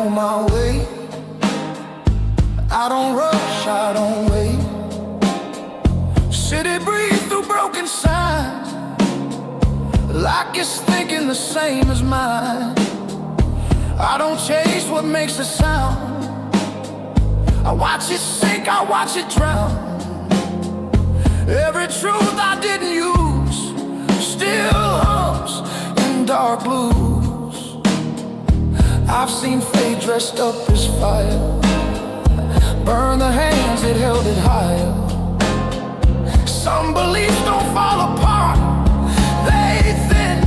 on my way. I don't rush, I don't wait. City breathe through broken signs, like it's thinking the same as mine. I don't chase what makes a sound, I watch it sink, I watch it drown. Every truth I didn't use still hums in dark blues. I've seen fate dressed up as fire, burn the hands that held it higher. Some beliefs don't fall apart, they thin.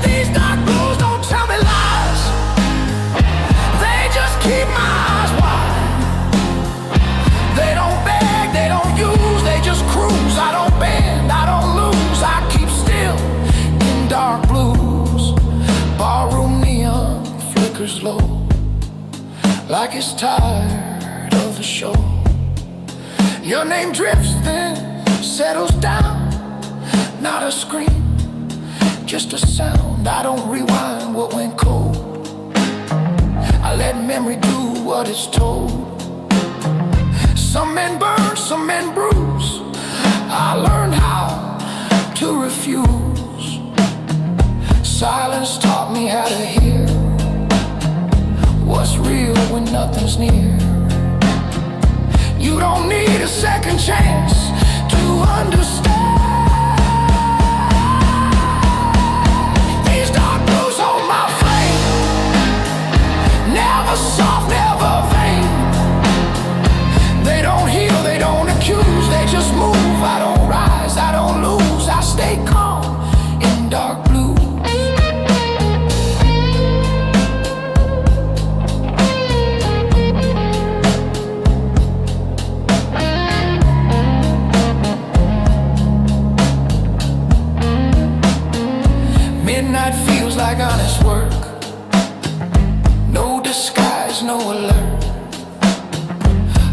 These dark blues don't tell me lies, they just keep my eyes wide. They don't beg, they don't use, they just cruise. I don't bend, I don't lose, I keep still in dark blues. Barroom neon flickers low, like it's tired of the show. Your name drifts then settles down, not a scream, just a sound. I don't rewind what went cold, I let memory do what it's told. Some men burn, some men bruise, I learned how to refuse. Silence taught me how to hear what's real when nothing's near. You don't need a second chance to understand. These dark blues hold my flame, never soft, never vain. They don't heal, they don't accuse, they just move. I don't rise, I don't lose, I stay calm in dark blue. Midnight feels like honest work, no disguise, no alert.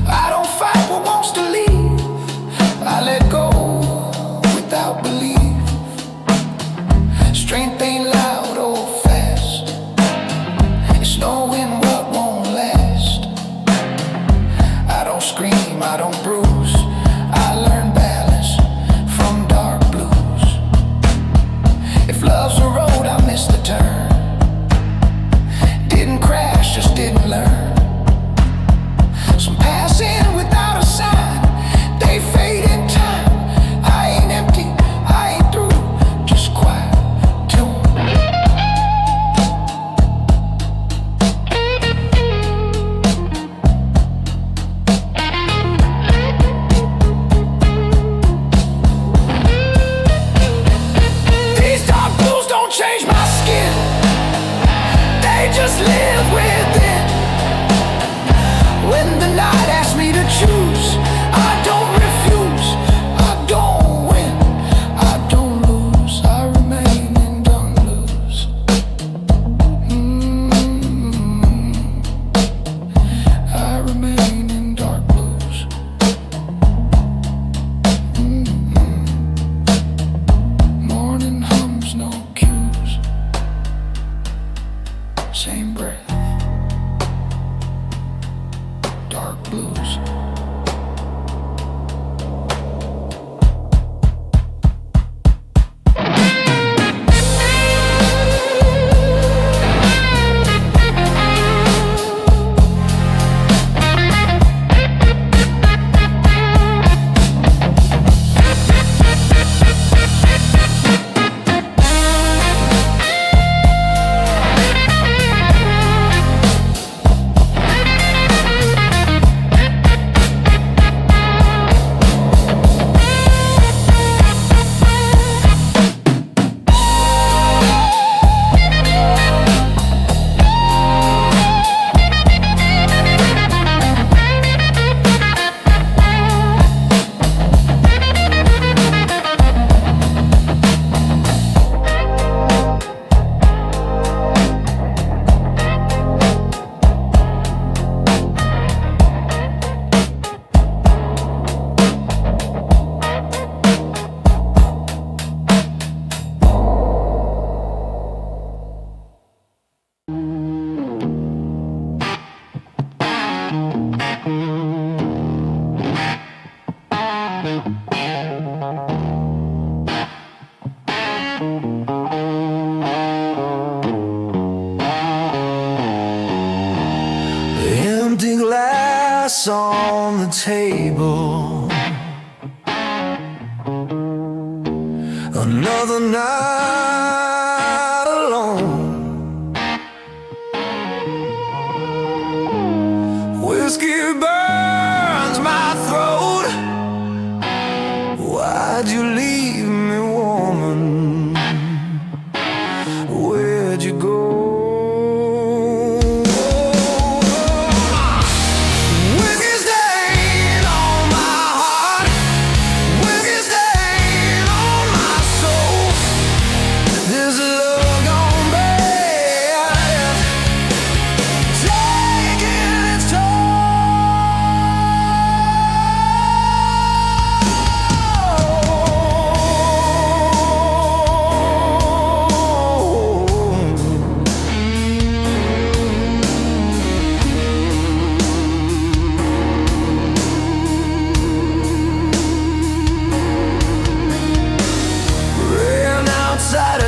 I don't fight what wants to leave, I let go without belief. Strength ain't loud or fast, it's knowing what won't last. I don't scream, I don't bruise, I learn balance from dark blues. If love's a road, I missed the turn, didn't crash, just didn't learn. Empty glass on the table, another night alone. Whiskey burns my throat. Why'd you leave me, woman? Where'd you go?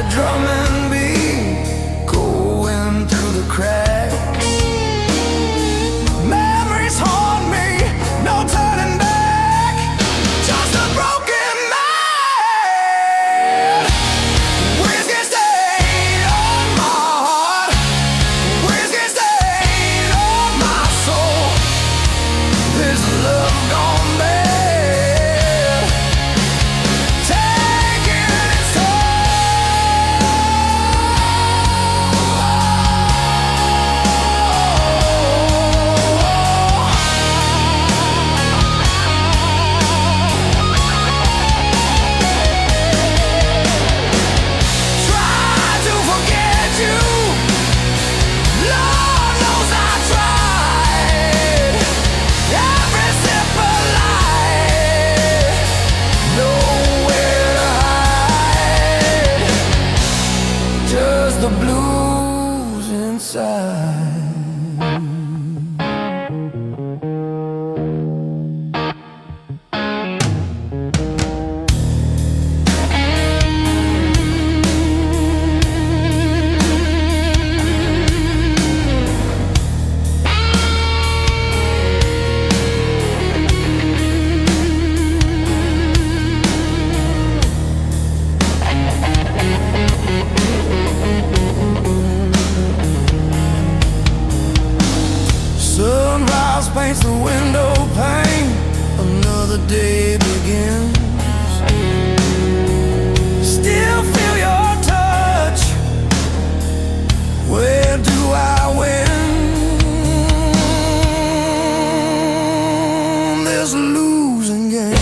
Drum and beat going through the cracks. Memories haunt me, no turning back. Just a broken man. Whiskey stain on my heart, whiskey stain on my soul. This love gone bad. The blues inside. Sunrise paints the window pane, another day begins. Still feel your touch. Where do I win this losing game?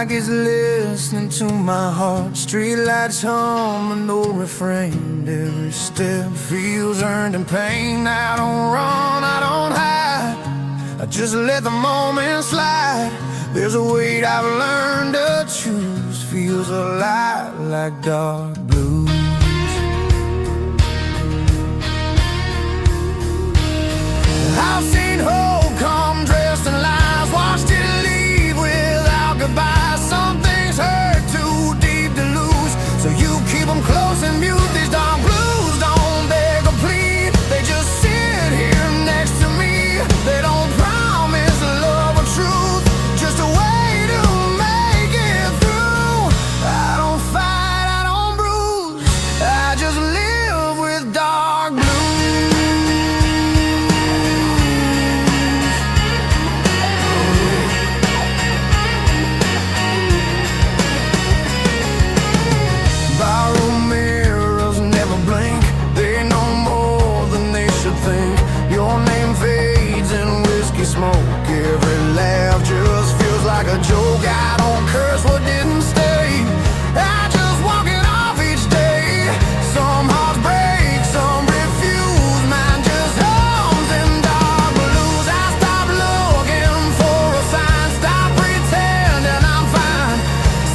like it's listening to my heart. Streetlights hum and no refrain. and every step feels earned in pain. I don't run, I don't hide, I just let the moment slide. There's a weight I've learned to choose, feels a lot like dark blues. I've seen hope come dressed in lies, watched it leave without goodbye. Some things hurt too deep to lose, so you keep them close and mute. These dark blues don't beg or plead, they just sit here next to me. They don't promise love or truth, just a way to make it through. I don't fight, I don't bruise, I just live with dark blues. Smoke, every laugh just feels like a joke. I don't curse what didn't stay, I just walk it off each day. Some hearts break, some refuse, mine just hums in dark blues. I stop looking for a sign, stop pretending I'm fine.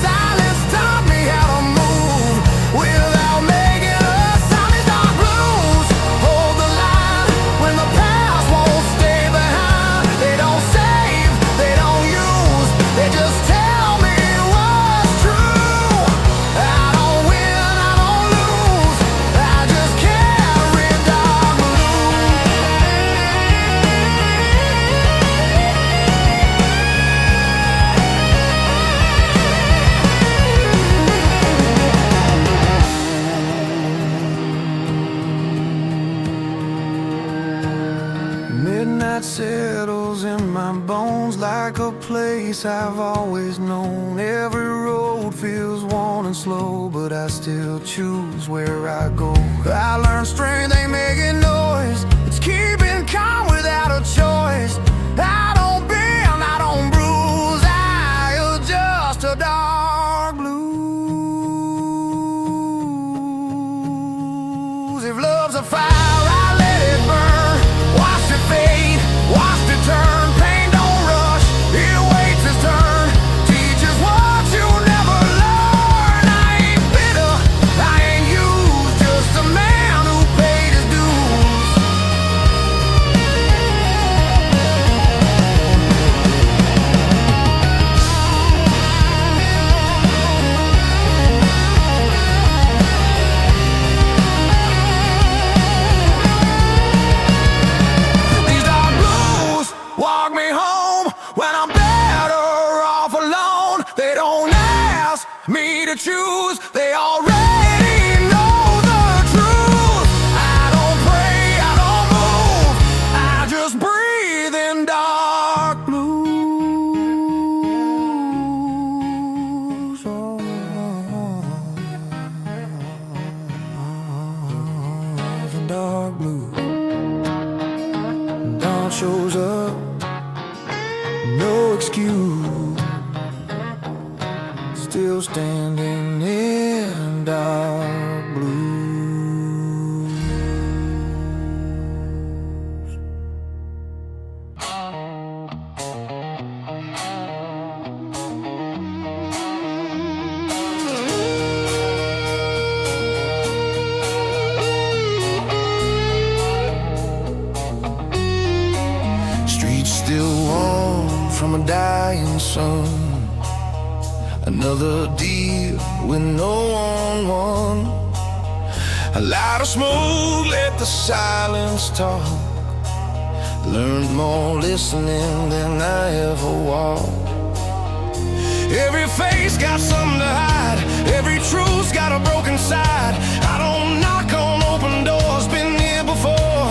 Silence taught me how to move without making a sound. These dark blues hold the line when the past won't stay behind. They don't save, they don't use, they just tell me what's true. I don't win, I don't lose, I just carry dark Midnight settles in my bones like a place I've always known. Every road feels worn and slow, but I still choose where I go. I learned strength ain't making noise, it's keeping calm without a choice. I don't bend, I don't bruise, I adjust to dark blues. If love's a fire, I let it burn, watch it fade, watch it turn. Pain don't rush, it waits its turn, teaches what you never learn. I ain't bitter, I ain't used, just a man who paid his dues. These dark blues walk me home when I'm better off alone. They don't ask me to choose, they already know the truth. I don't pray, I don't move, I just breathe in dark blues. The dark blues. Dawn shows up, no excuse, still standing in dark blues. Streets still warm from a dying sun. Another deal with no one won. A lot of smoke, let the silence talk. Learned more listening than I ever walked. Every face got something to hide, every truth's got a broken side. I don't knock on open doors, been here before.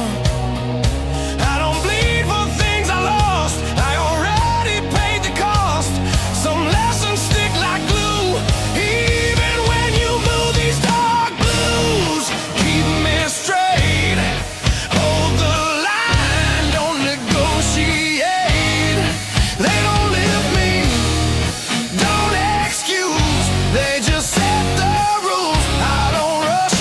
I don't bleed for things I lost, I already paid the cost. Some lessons stick like glue, even when you move. These dark blues keep me straight, hold the line, don't negotiate. They don't lift me, don't excuse, they just set the rules. I don't rush,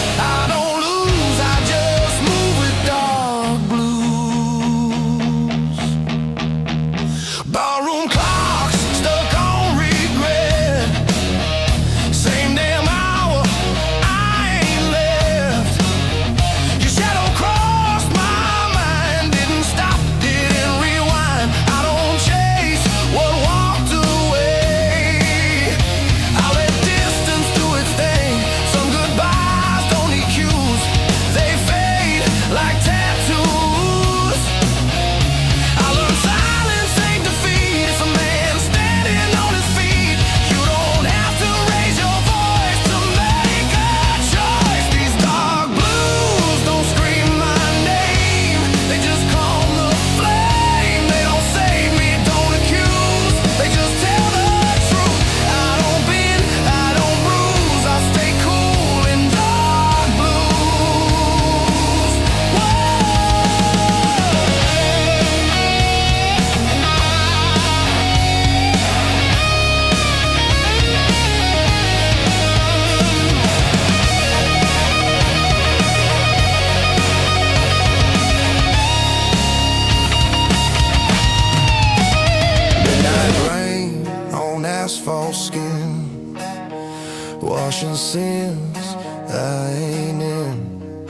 ocean since I ain't in.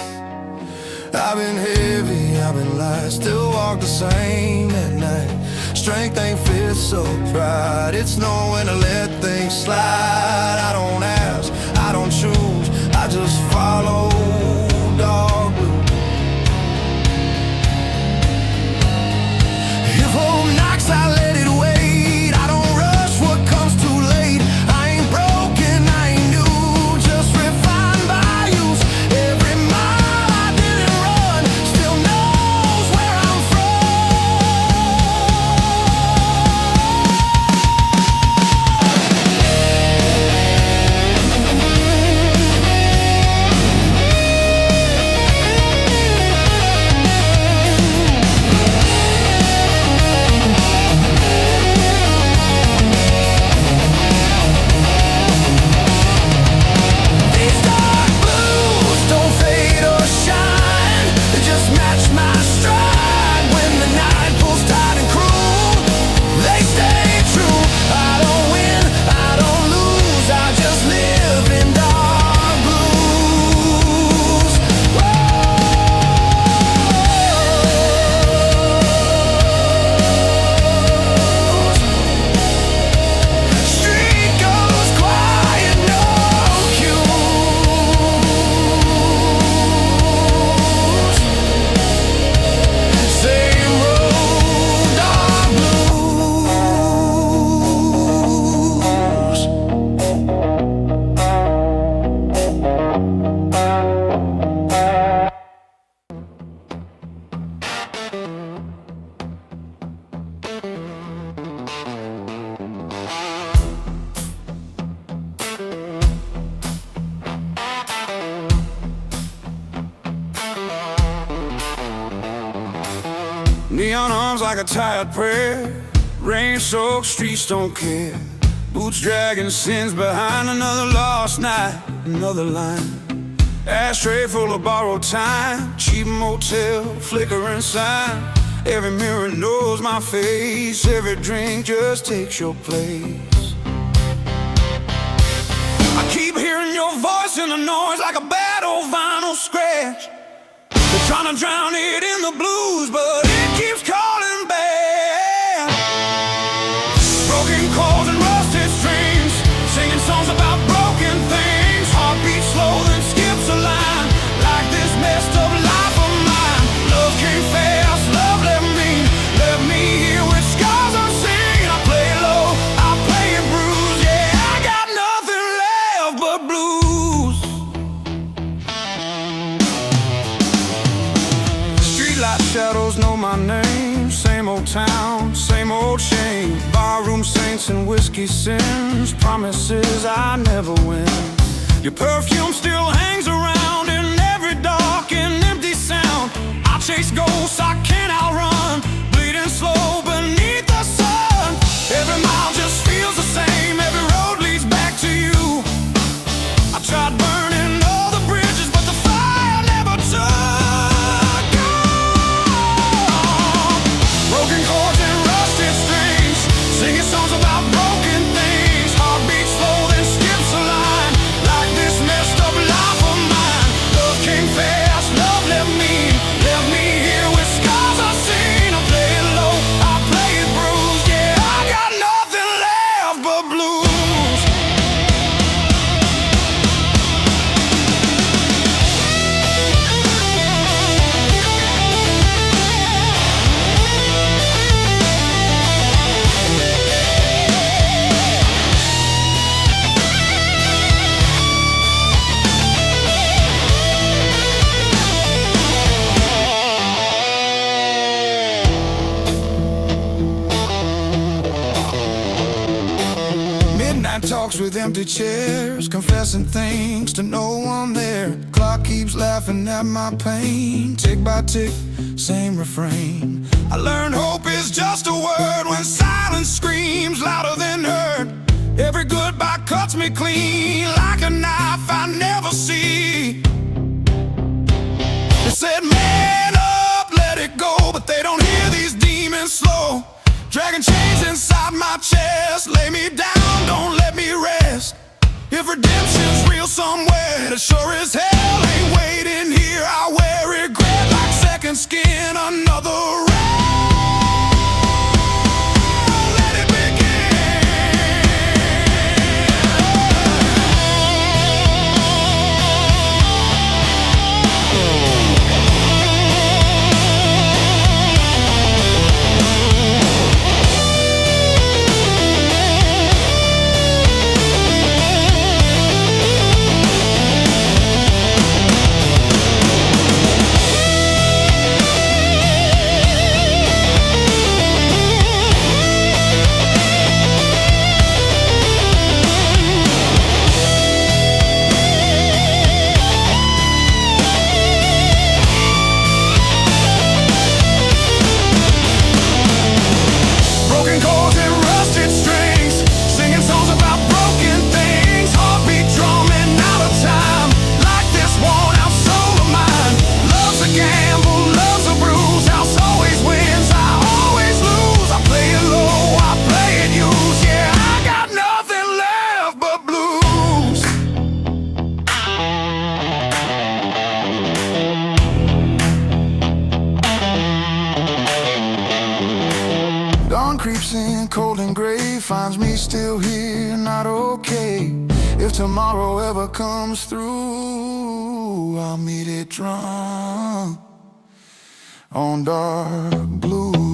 I've been heavy, I've been light, still walk the same at night. Strength ain't fit, so pride, it's knowing to let things slide. I don't ask, I don't choose, I just follow dog blue. If hope knocks, I let it wait. I don't rush what comes too late. I ain't broken, I ain't new, just refined by use. Every mile I didn't run still knows where I'm neon arms like a tired prayer. Rain-soaked streets don't care. Boots dragging sins behind another lost night, another line. Ashtray full of borrowed time. Cheap motel, flickering sign. Every mirror knows my face. Every drink just takes your place. I keep hearing your voice in the noise like a bad old vinyl scratch. They're trying to drown it in the blues, but it keeps calling back. Broken chords and rusted strings, singing songs about broken things. Heartbeat slow, then skips a line, like this messed up life of mine. Love came fast, love left me here with scars unseen. I play low, I play it bruised. Yeah, I got nothing left but blues. Streetlight shadows know my name. Same old town, same old shame. Barroom saints and whiskey sins. Promises I never win. Your perfume still hangs around in every dark and empty sound. I chase ghosts I can't outrun, bleeding slow beneath the sun. Every mile just feels the same. Every road leads back to you. I tried burning all the bridges, but the fire never took on. Broken chords and rusted strings, singing songs about broken things. Heartbeat slow, then skips a line, like this messed up life of mine. Love came fast, love left me here with scars unseen. I play it low, I play it bruised. Yeah, I got nothing left but blues. Midnight talks with empty chairs, confessing things to no one there. Clock keeps laughing at my pain, tick by tick, same refrain. I learned hope is just a word when silence screams louder than heard. Every goodbye cuts me clean like a knife I never see. They said man up, let it go, but they don't hear these demons slow. Dragging chains inside my chest, lay me down, don't let me rest. If redemption's real somewhere, it sure as hell ain't waiting here. I wear regret like second skin, another round. Let it creeps in cold and gray, finds me still here, not okay. If tomorrow ever comes through, I'll meet it drunk on dark blue.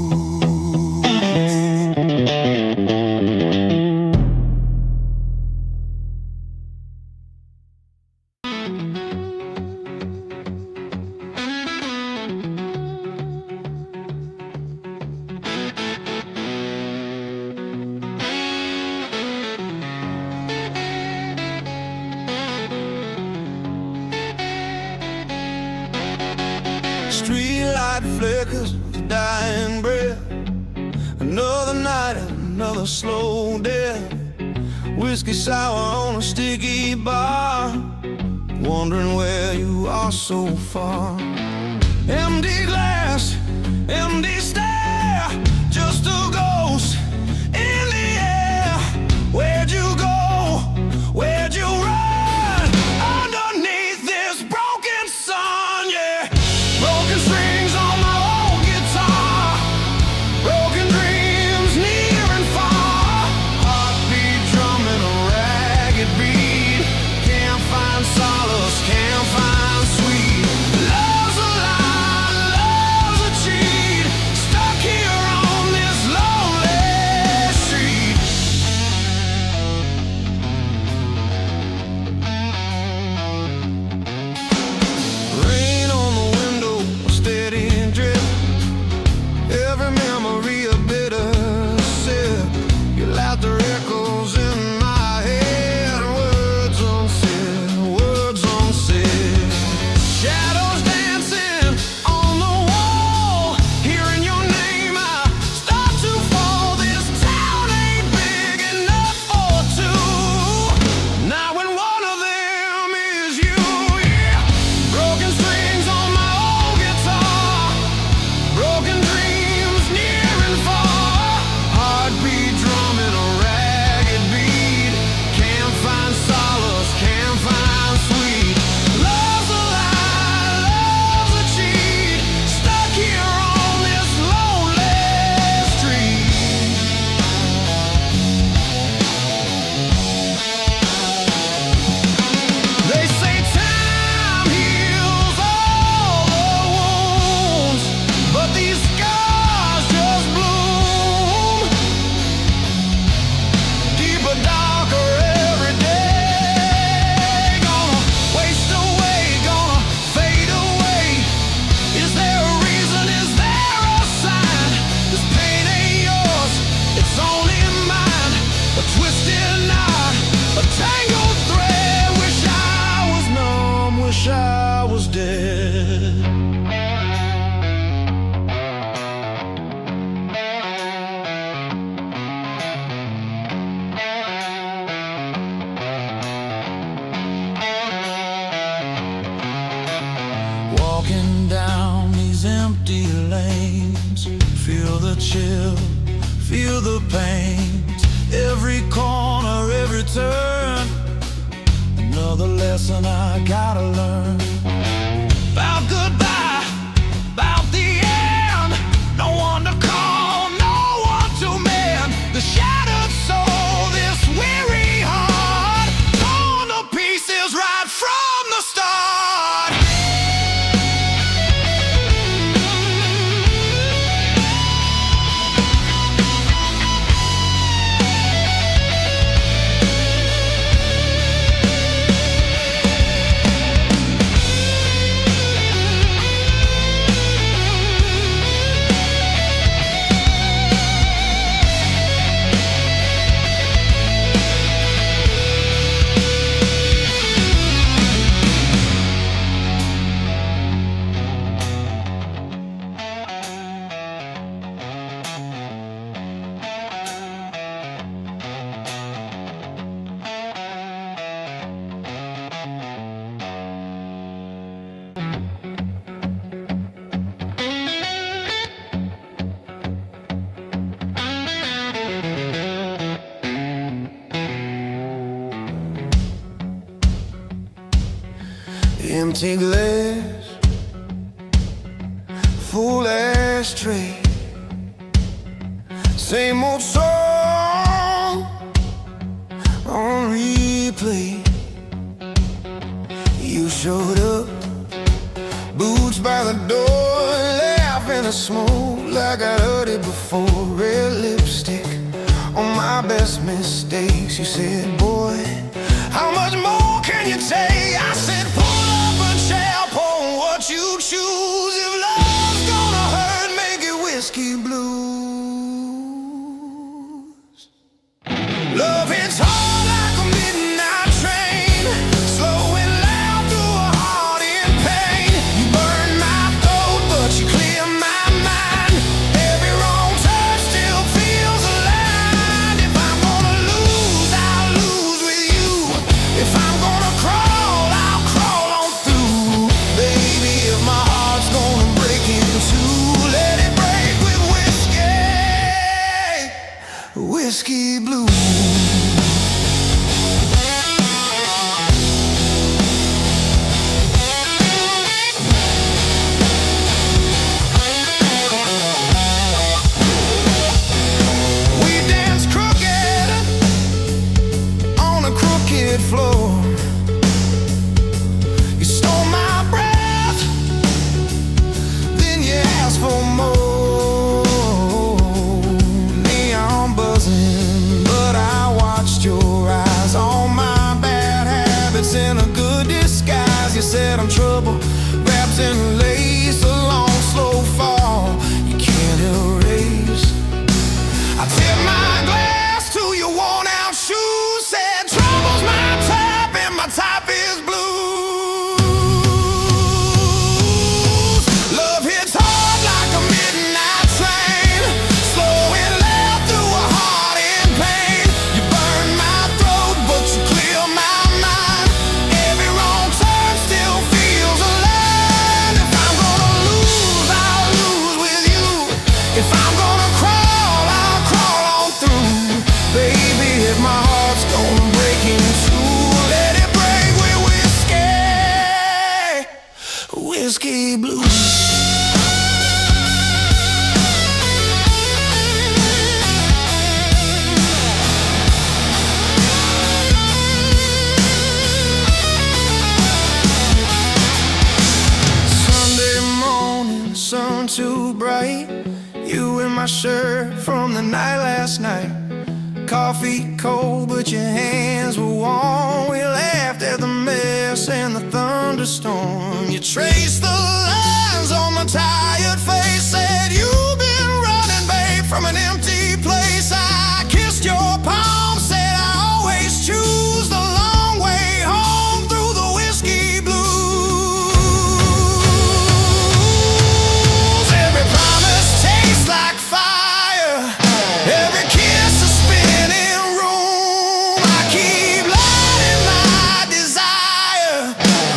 Streetlight flickers, dying breath. Another night, another slow death. Whiskey sour on a sticky bar, wondering where you are so far. Empty glass, empty stare, just a ghost in the air. Where'd you go? Where'd you run? Underneath this broken sun, yeah. Broken strings on my old guitar, broken dreams near and far. Heartbeat drumming a ragged beat, can't find solace, can't find sweet. Love's a lie, love's a cheat, stuck here on this lonely street. Rain on the window, a steady drip. Every memory a bitter sip. Your laughter echoes in my head. Words unsaid, words unsaid. Shadows dancing on the wall. Hearing your name, I start to fall. This town ain't big enough for two. Now when one of them is you, yeah. Broken strings on my old guitar, broken dreams near and far. Heartbeat drumming a ragged beat, can't find solace, can't find sweet. Love's a lie, love's a cheat, stuck here on this lonely street. They say time heals all the wounds, but these scars just bloom deeper, darker every day. Gonna waste away, gonna fade away. Is there a reason? Is there a sign? This pain ain't yours, it's only mine. A twisted knot, a tangled thread. Wish I was numb, wish I was dead. Walking down these empty lanes, feel the chill, feel the pain. Every corner, every turn, another lesson I gotta learn. About goodbye, about the end. No one to call, no one to mend. The shattered soul, this weary heart, torn to pieces right from the start. Empty glass, full ashtray, same old song on replay. You showed up, boots by the door, laughing at smoke like I heard it before. Red lipstick on my best mistakes. You said, boy, how much more can you take? I said, pull up a chair, pour what you choose. If love's gonna hurt, make it whiskey blues. Love hits hard like a midnight train, slow and loud through a heart in pain. You burn my throat, but you clear my mind. Every wrong turn still feels aligned. If I'm gonna lose, I'll lose with you. If I'm gonna crawl, I'll crawl on through. Baby, if my heart's gonna break in two, let it break with whiskey, whiskey blues. We dance crooked on a crooked floor. You stole my breath, then you asked for more. Neon buzzing, but I watched your eyes. All my bad habits in a good disguise. You said I'm trouble wrapped in lace, a long slow fall you can't erase. I tip my glass to your worn out shoes. Said trouble's my type and my type is blues. Love hits hard like a midnight train, slow and loud through a heart in pain. You burn my throat, but you clear my mind. Every wrong turn still feels alive. If I'm gonna lose, I'll lose with you. If I'm gonna crawl, I'll crawl on through. Baby, if my heart's gonna break in two, let it break with whiskey, whiskey blues. Sunday morning, sun too bright. You in my shirt from the night last night. Coffee cold, but your hands were warm. We laughed at the mess and the thunderstorm. You traced the lines on my tired face. Said you've been running, babe, from an empty place. I kissed your palm, said I always choose the long way home through the whiskey blues. Every promise tastes like fire, every kiss a spinning room. I keep lighting my desire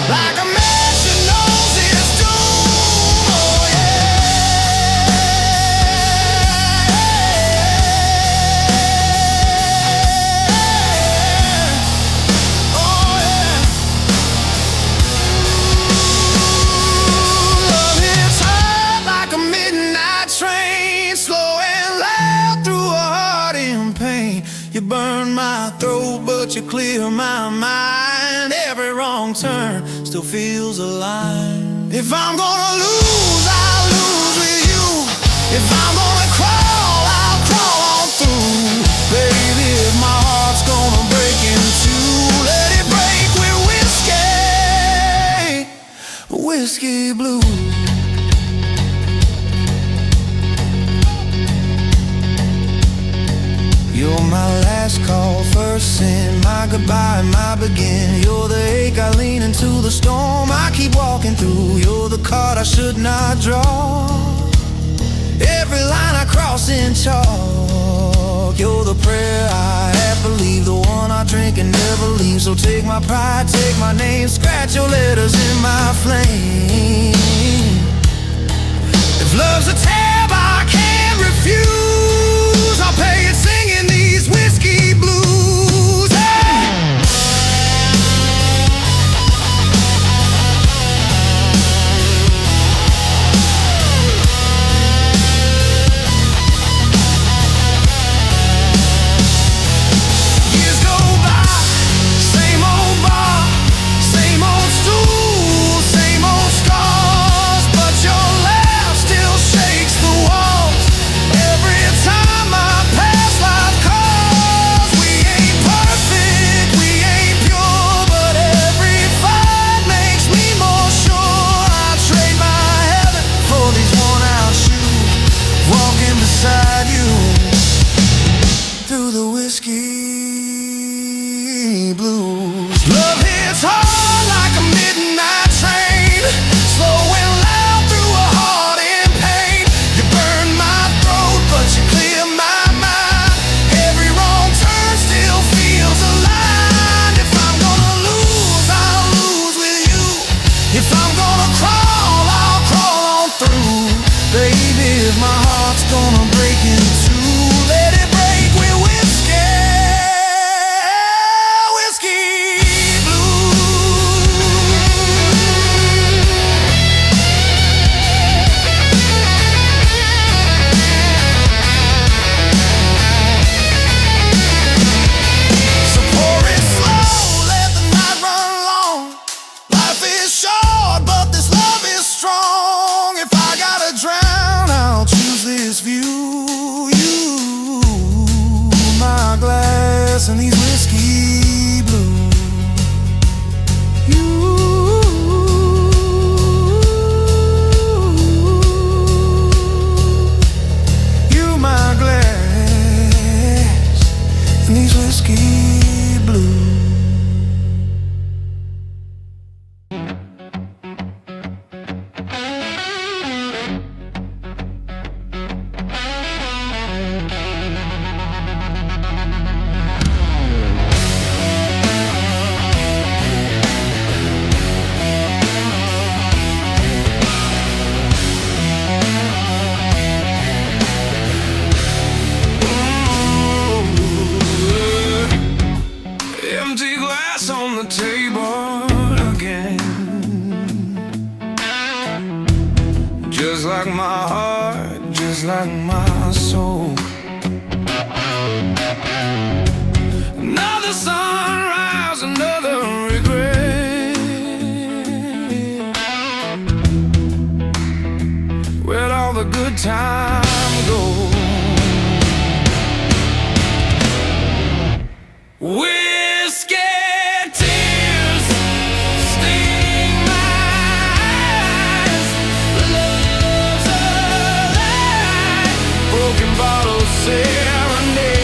like a match that knows its doom. Oh yeah. burn my throat, but you clear my mind. Every wrong turn still feels aligned. If I'm gonna lose, I'll lose with you. If I'm gonna crawl, I'll crawl on through. Baby, if my heart's gonna break in two, let it break with whiskey, whiskey blue. You're my last call, first sin, my goodbye, my begin. You're the ache I lean into, the storm I keep walking through. You're the card I should not draw, every line I cross in chalk. You're the prayer I half believe, the one I drink and never leave. So take my pride, take my name, scratch your letters in my flame. If love's a tab I can't refuse, I'll pay it singing these whiskey blues. Hey! Years go by, same old bar, same old stool, same old scars, but your laugh still shakes the walls every time I pass life calls. We ain't perfect, we ain't pure, but every fight makes me more sure. I'll trade my heaven for these worn-out shoes, walking beside you through the whiskey blues. Love hits hard like a midnight train, slow and loud through a heart in pain. You burn my throat, but you clear my mind. Every wrong turn still feels aligned. If I'm gonna lose, I'll lose with you. If I'm gonna crawl, I'll crawl on through. Baby, if my heart's gonna break in two, let it break with whiskey, whiskey blue. So pour it slow, let the night run long. Life is short, but this love is strong. If I gotta drown, I'll choose this view. You, my glass, and these whiskey blues. You, my glass, and these whiskey blues. Empty glass on the table again, just like my heart, just like my soul. Another sunrise, another regret. Where'd all the good time go? Whiskey tears sting my eyes. Love's alive, broken bottles serenade.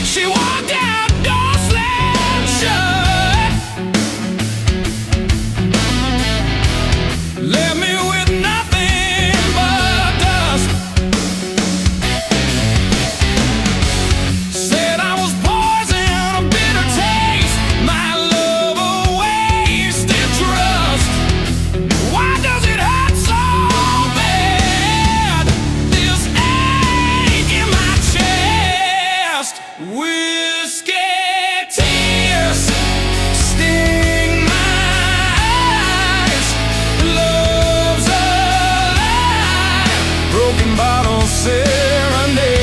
She walked out, door slammed shut, left me with nothing but dust. serenade.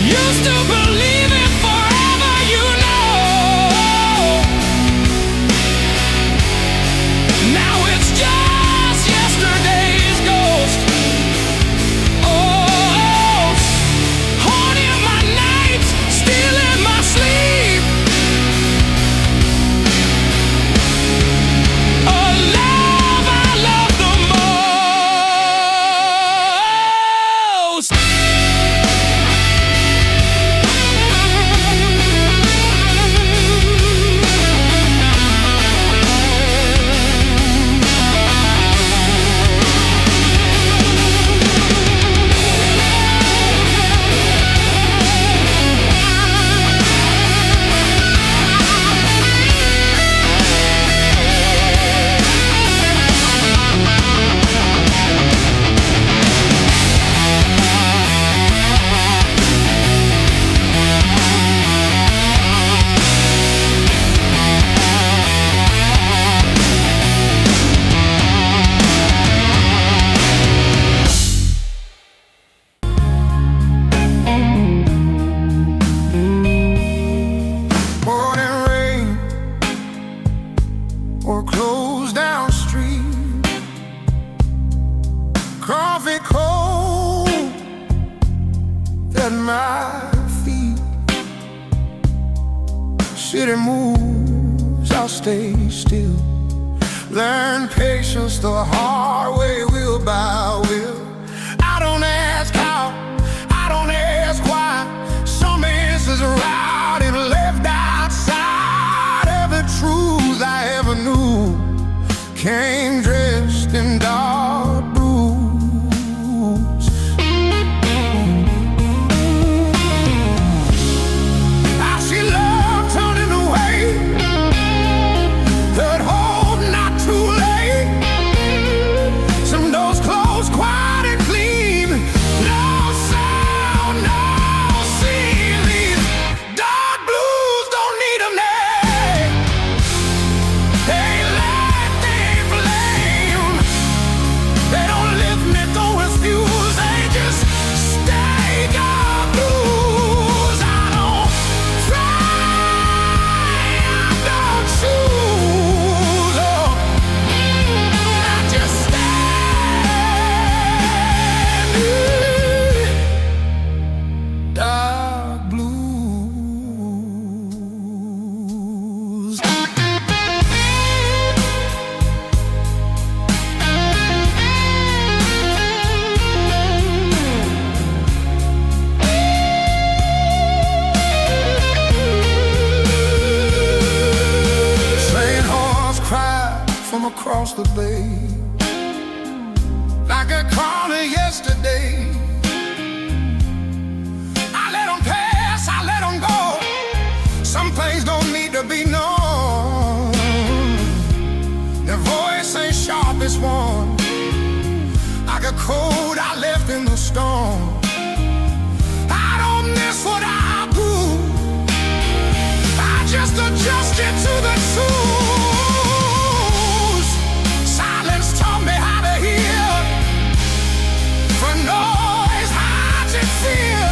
Used to believe it forever, you know. Now it's just yesterday's ghost. Oh, haunting my nights, stealing my sleep. A love I love the most. Morning rain or closed down street, coffee cold at my feet. City moves, I'll stay still. Learn patience the hard way, will by will. I don't ask how, I don't ask why. Some answers are out and left outside. Every truth I ever knew came dressed in dark blues. I see love turning away, that hope not too late. Some doors closed quiet and clean. No sound, no scene. These dark blues don't need a name. They light, they flame. They don't lift me, don't refuse. They just stay dark blues. I don't try, I don't choose. Oh, I just stand. Dark blues. Train horns cry from across the bay, like a corner yesterday. I let them pass, I let them go. Some things don't need to be known. Their voice ain't sharp as one. Like a cold I left in the storm. I don't miss what I grew. I just adjusted to the truth. Silence taught me how to hear. For noise hides in fear.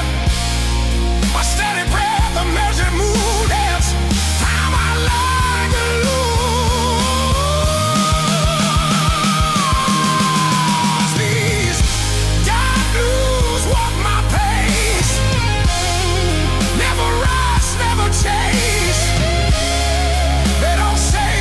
A steady breath, a measured mood. That's how I learned to lose. These dark blues walk my pace. Never rush, never chase. They don't say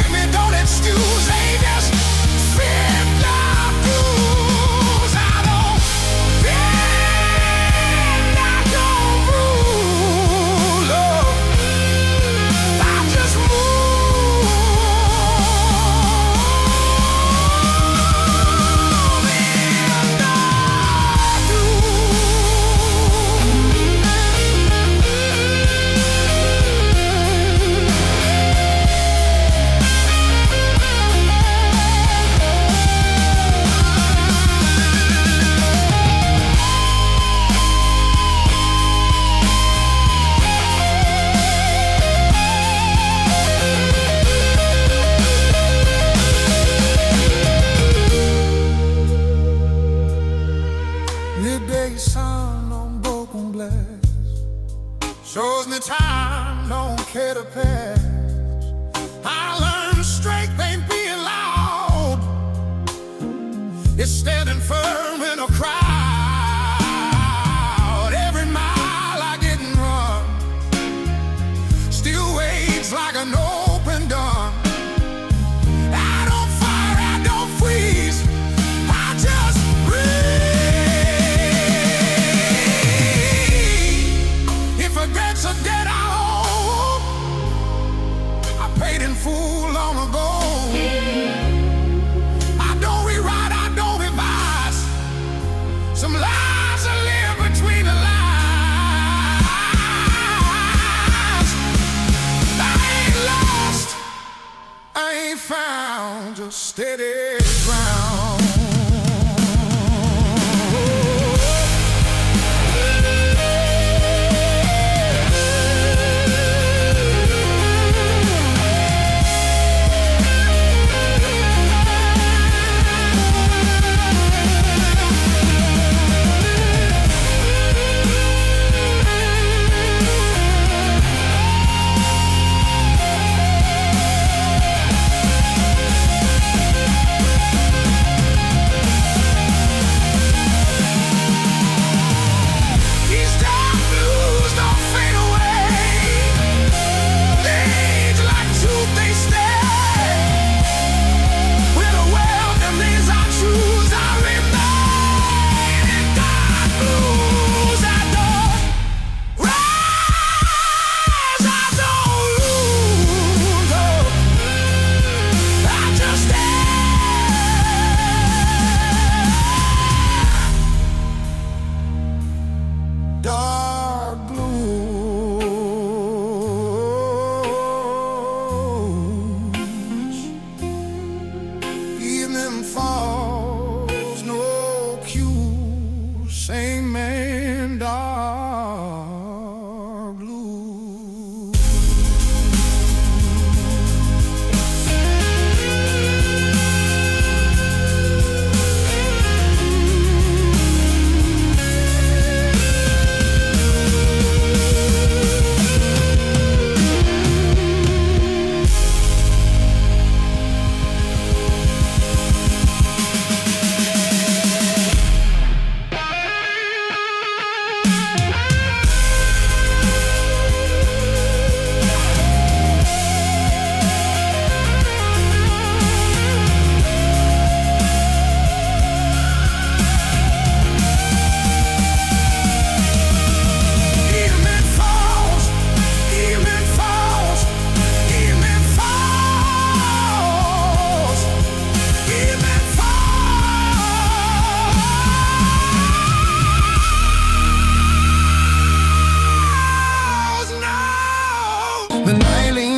ground, just steady ground.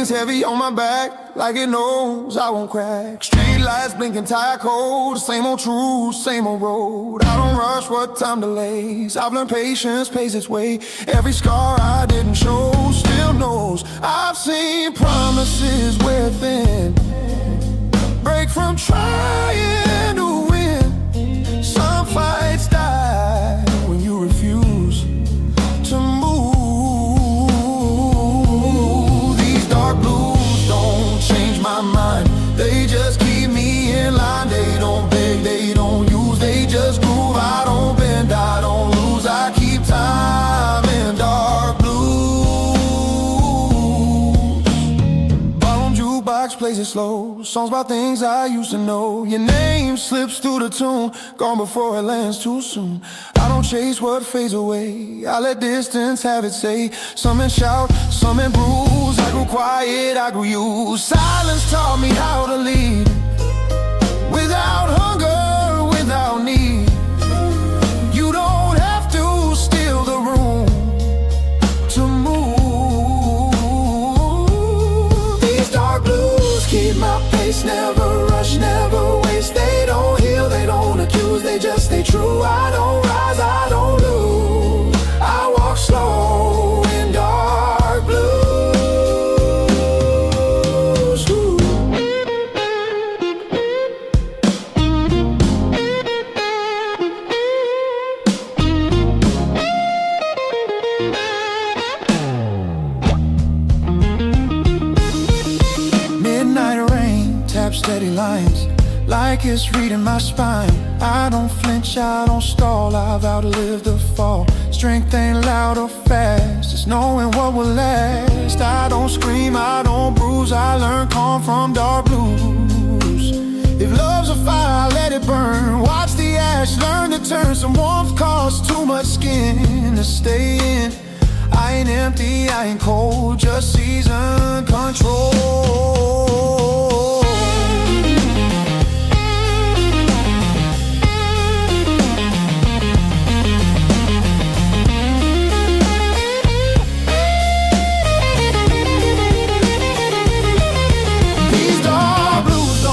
Heavy on my back, like it knows I won't crack. Street lights blinking, tire cold, same old truth, same old road. I don't rush, what time delays. I've learned patience pays its way. Every scar I didn't show still knows. I've seen promises wear thin, break from trying to win. Some fights die when you refuse to move. My mind, they just keep me in line. They don't beg, they don't use, they just groove. I don't bend, I don't lose. I keep time in dark blues. Bottom jukebox plays it slow. Songs about things I used to know. Your name slips through the tune, gone before it lands too soon. I don't chase what fades away, I let distance have its say. Some men shout, some men bruise. I grew quiet, I grew used. Silence taught me how to lead, without hunger, without need. You don't have to steal the room to move. These dark blues keep my pace, never rush, never waste. They don't heal, they don't accuse, they just stay true. I don't rise, I don't lose, I walk slow in dark blue. Steady lines, like it's reading my spine. I don't flinch, I don't stall, I've outlived the fall. Strength ain't loud or fast, it's knowing what will last. I don't scream, I don't bruise, I learn calm from dark blues. If love's a fire, let it burn. Watch the ash, learn to turn. Some warmth costs too much skin to stay in. I ain't empty, I ain't cold, just season control. These dark blues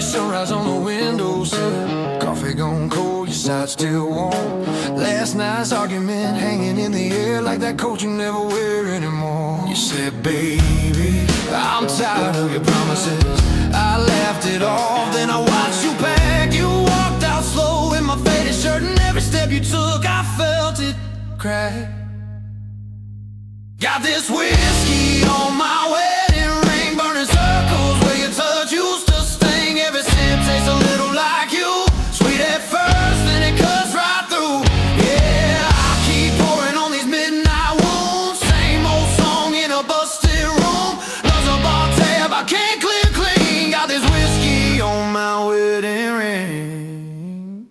Sunrise on the windowsill, coffee gone cold, your side still warm. Last night's argument hanging in the air like that coat you never wear anymore. You said, baby, I'm tired of your promises. I laughed it off, then I watched you pack. You walked out slow in my faded shirt, and every step you took I felt it crack. Got this whiskey on my wedding ring, burning circles where your touch used to sting. Every sip tastes a little like you, sweet at first, then it cuts right through. Yeah, I keep pouring on these midnight wounds, same old song in a busted room. Love's a bar tab I can't clear clean. Got this whiskey on my wedding ring.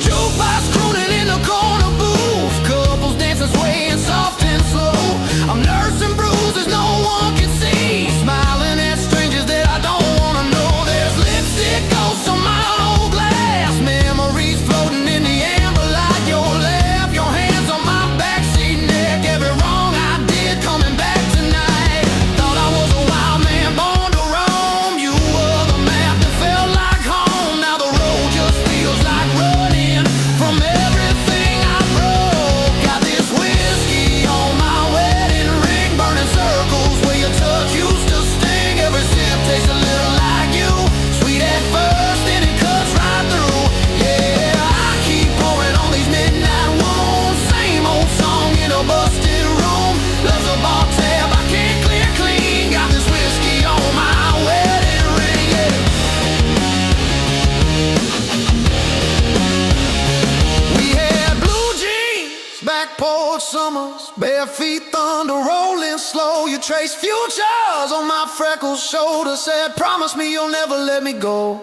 Jukebox crooning in the corner booth, couples dancing swaying soft and slow. I'm nursing bruises no one can see, smiling at strangers that I don't wanna know. There's lipstick ghosts on my old glass, memories floating in the amber light. Your laugh, your hands on my backseat neck, every wrong I did coming back tonight. Thought I was a wild man born to roam. You were the map that felt like home. Now the road just feels like running from everything I broke. Got this whiskey on my wedding ring, burning circles where your touch used to sting. Every sip tastes a little like you, sweet at first, then it cuts right through. Yeah, I keep pouring on these midnight wounds, same old song in a busted room. Love's a bar tab I can't clear clean. Got this whiskey on my wedding ring, yeah. We had blue jeans, back porch summers, bare feet, thunder rolling slow. You traced futures on my freckled shoulder, said promise me you'll never let me go.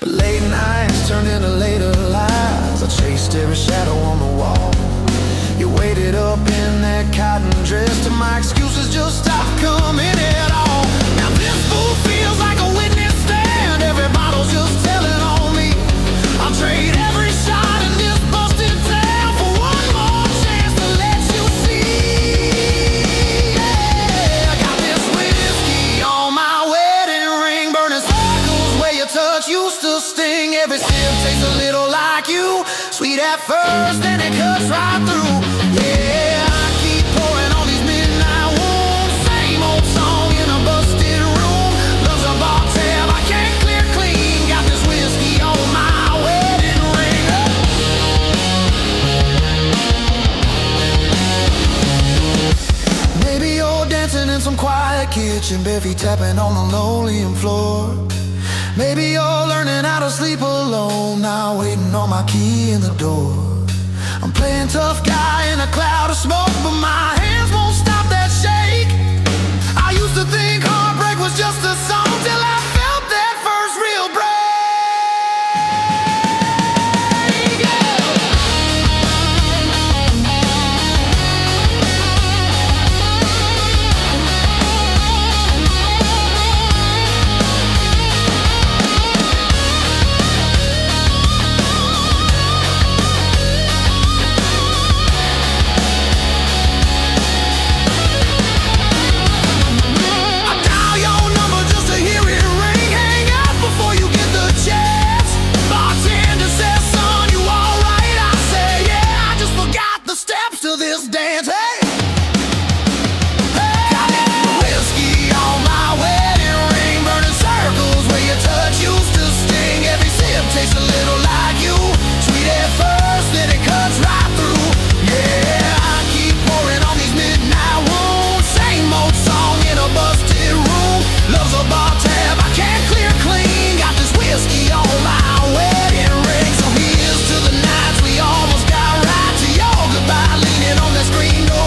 But late nights turned into later lies, I chased every shadow on the wall. You waited up in that cotton dress till my excuses just stopped coming at all. Now this fool feels like a witness stand, every bottle's just telling on me. I'll trade every shot in this busted town for one more chance to let you see. Yeah, I got this whiskey on my wedding ring, burning circles where your touch used to sting. Every sip tastes a little like you, sweet at first, then it cuts right through. Yeah, I keep pouring on these midnight wounds, same old song in a busted room. Love's a bar tab I can't clear clean. Got this whiskey on my wedding ring. Maybe you're dancing in some quiet kitchen, bare feet tapping on the linoleum floor. Maybe you're learning how to sleep alone, now waiting on my key in the door. I'm playing tough guy in a cloud of smoke, but my hands won't stop that shake. I used to think heartbreak was just a song till I felt that first real break. This dance, hey! Got this whiskey on my wedding ring, burning circles where your touch used to sting. Every sip tastes a little like you, sweet at first, then it cuts right through. Yeah, I keep pouring on these midnight wounds, same old song in a busted room. Love's a bar tab I can't clear clean. Got this whiskey on my wedding ring. So here's to the nights we almost got right, to your goodbye leaning on that screen door.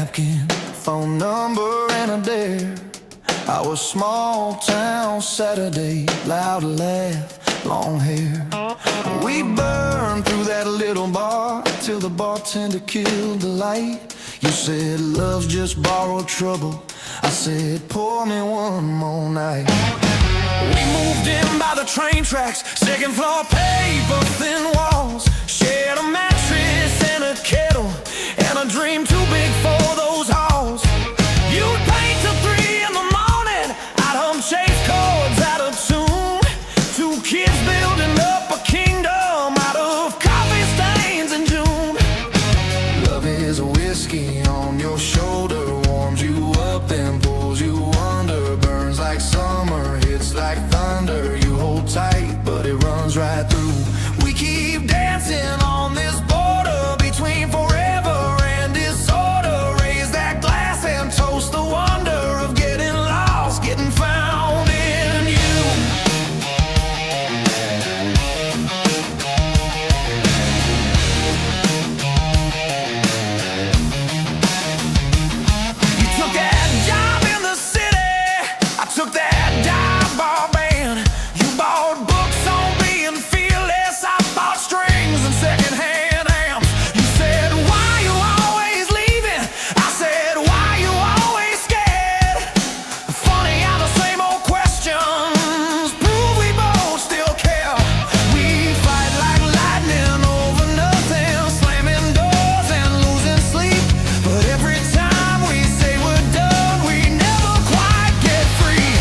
napkin, phone number and a dare. Our small town Saturday, loud laugh, long hair. We burned through that little bar till the bartender killed the light. You said love's just borrowed trouble. I said pour me one more night. We moved in by the train tracks, second floor paper thin walls. Shared a mattress and a kettle and a dream too big for those halls. You'd paint till 3 in the morning, I'd hum chase chords out of tune. Two kids building up a kingdom out of coffee stains in June. Love is a whiskey on your shoulder, warms you up then pulls you under. Burns like summer, hits like thunder. You hold tight, but it runs right through. We keep dancing on this border between forever and disorder. Raise that glass and toast the wonder of getting lost, getting found in you. You took that job in the city, I took that dive bar band. You bought books on being fearless, I bought strings and secondhand amps. You said, why you always leaving? I said, why you always scared? Funny how the same old questions prove we both still care. We fight like lightning over nothing, slamming doors and losing sleep. But every time we say we're done, we never quite get free.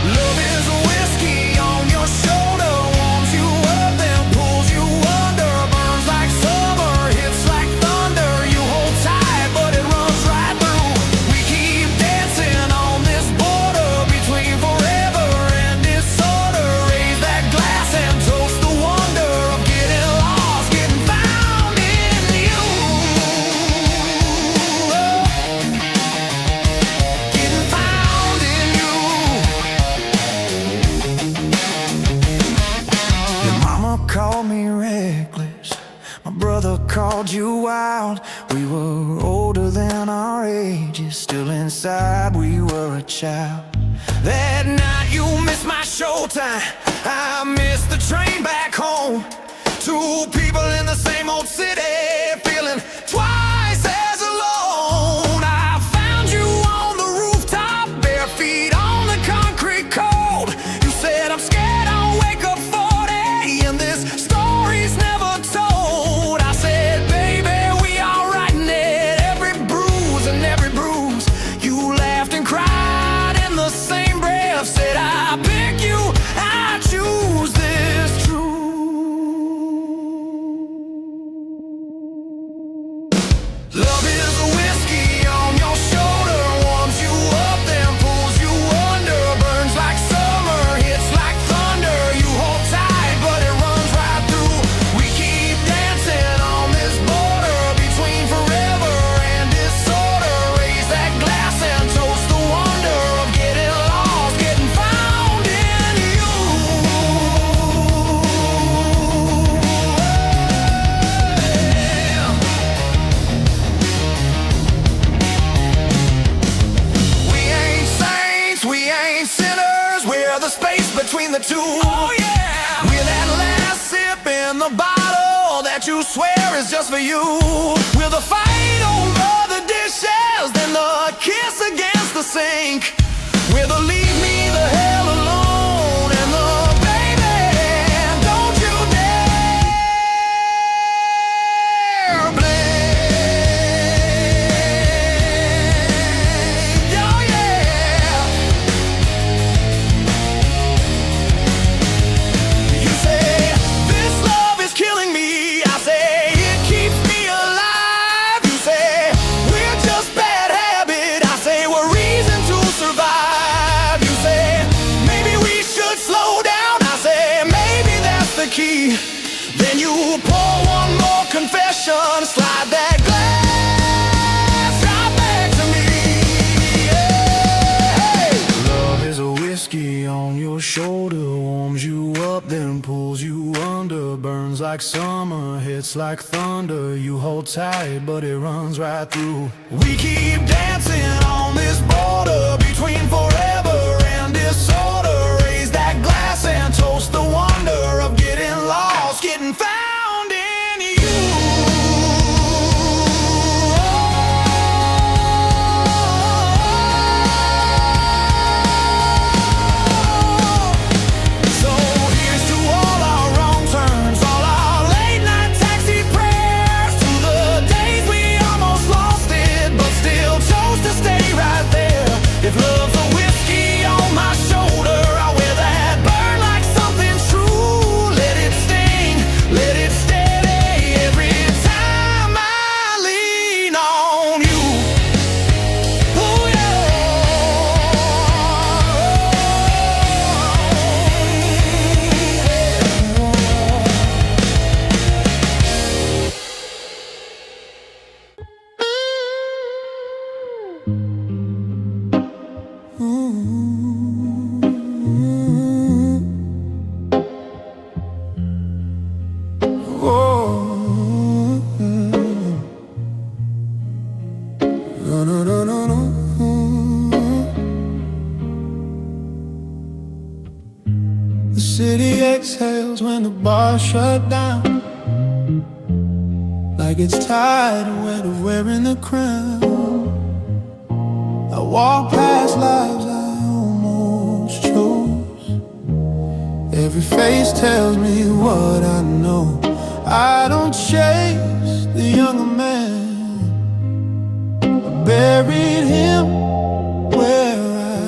Love is a whiskey on your shoulder, warms you up then pulls you under. Burns like summer, hits like thunder. You hold tight, but it runs right through. We keep dancing on this border between forever and disorder. Raise that glass and toast the wonder of getting lost, getting found in you. Getting found in you. Your mama called me reckless, my brother called you wild. We were older than our ages, still inside we were a child. That night you missed my showtime, I missed the train back home. Two people in the same old city, feeling twice as alone. I found you on the rooftop, bare feet on the concrete cold. You said I'm scared I'll wake up 40 and this story's never told. I said, baby, we all writing it, every bruise and every bruise. You laughed and cried in the same breath, said I pick you, I choose this truth. Love is a whiskey on your shoulder, warms you up then pulls you under. Burns like summer, hits like thunder. You hold tight, but it runs right through. We keep dancing on this border between forever and disorder. Raise that glass and toast the wonder of getting lost, getting found in you. We ain't saints, we ain't sinners. We're the space between the two. Oh yeah. We're that last sip in the bottle that you swear is just for you. We're the fight over the dishes, then the kiss against the sink. We're the leave me the hell alone and the baby, don't you dare blame. Oh yeah. You say this love is killing me, I say it keeps me alive. You say we're just bad habit, I say we're reason to survive. You say maybe we should slow down, I say maybe that's the key. Then you pour one more confession, slide that glass right back to me. Yeah. Love is a whiskey on your shoulder, warms you up then pulls pulls you under, burns like summer, hits like thunder. You hold tight, but it runs right through. We keep dancing on this border between forever and disorder. Raise that glass and toast the wonder of getting lost, getting found in you. So here's to all our wrong turns, all our late night taxi prayers, to the days we almost lost it, but still chose to stay right there. If love's a whiskey on my shoulder, I'll wear that burn like something true. Let it sting, let it steady every time I lean on you. Oh yeah. The city exhales when the bars shut down, like it's tired of wearing the crown. I walk past lives I almost chose. Every face tells me what I know. I don't chase the younger man, I buried him where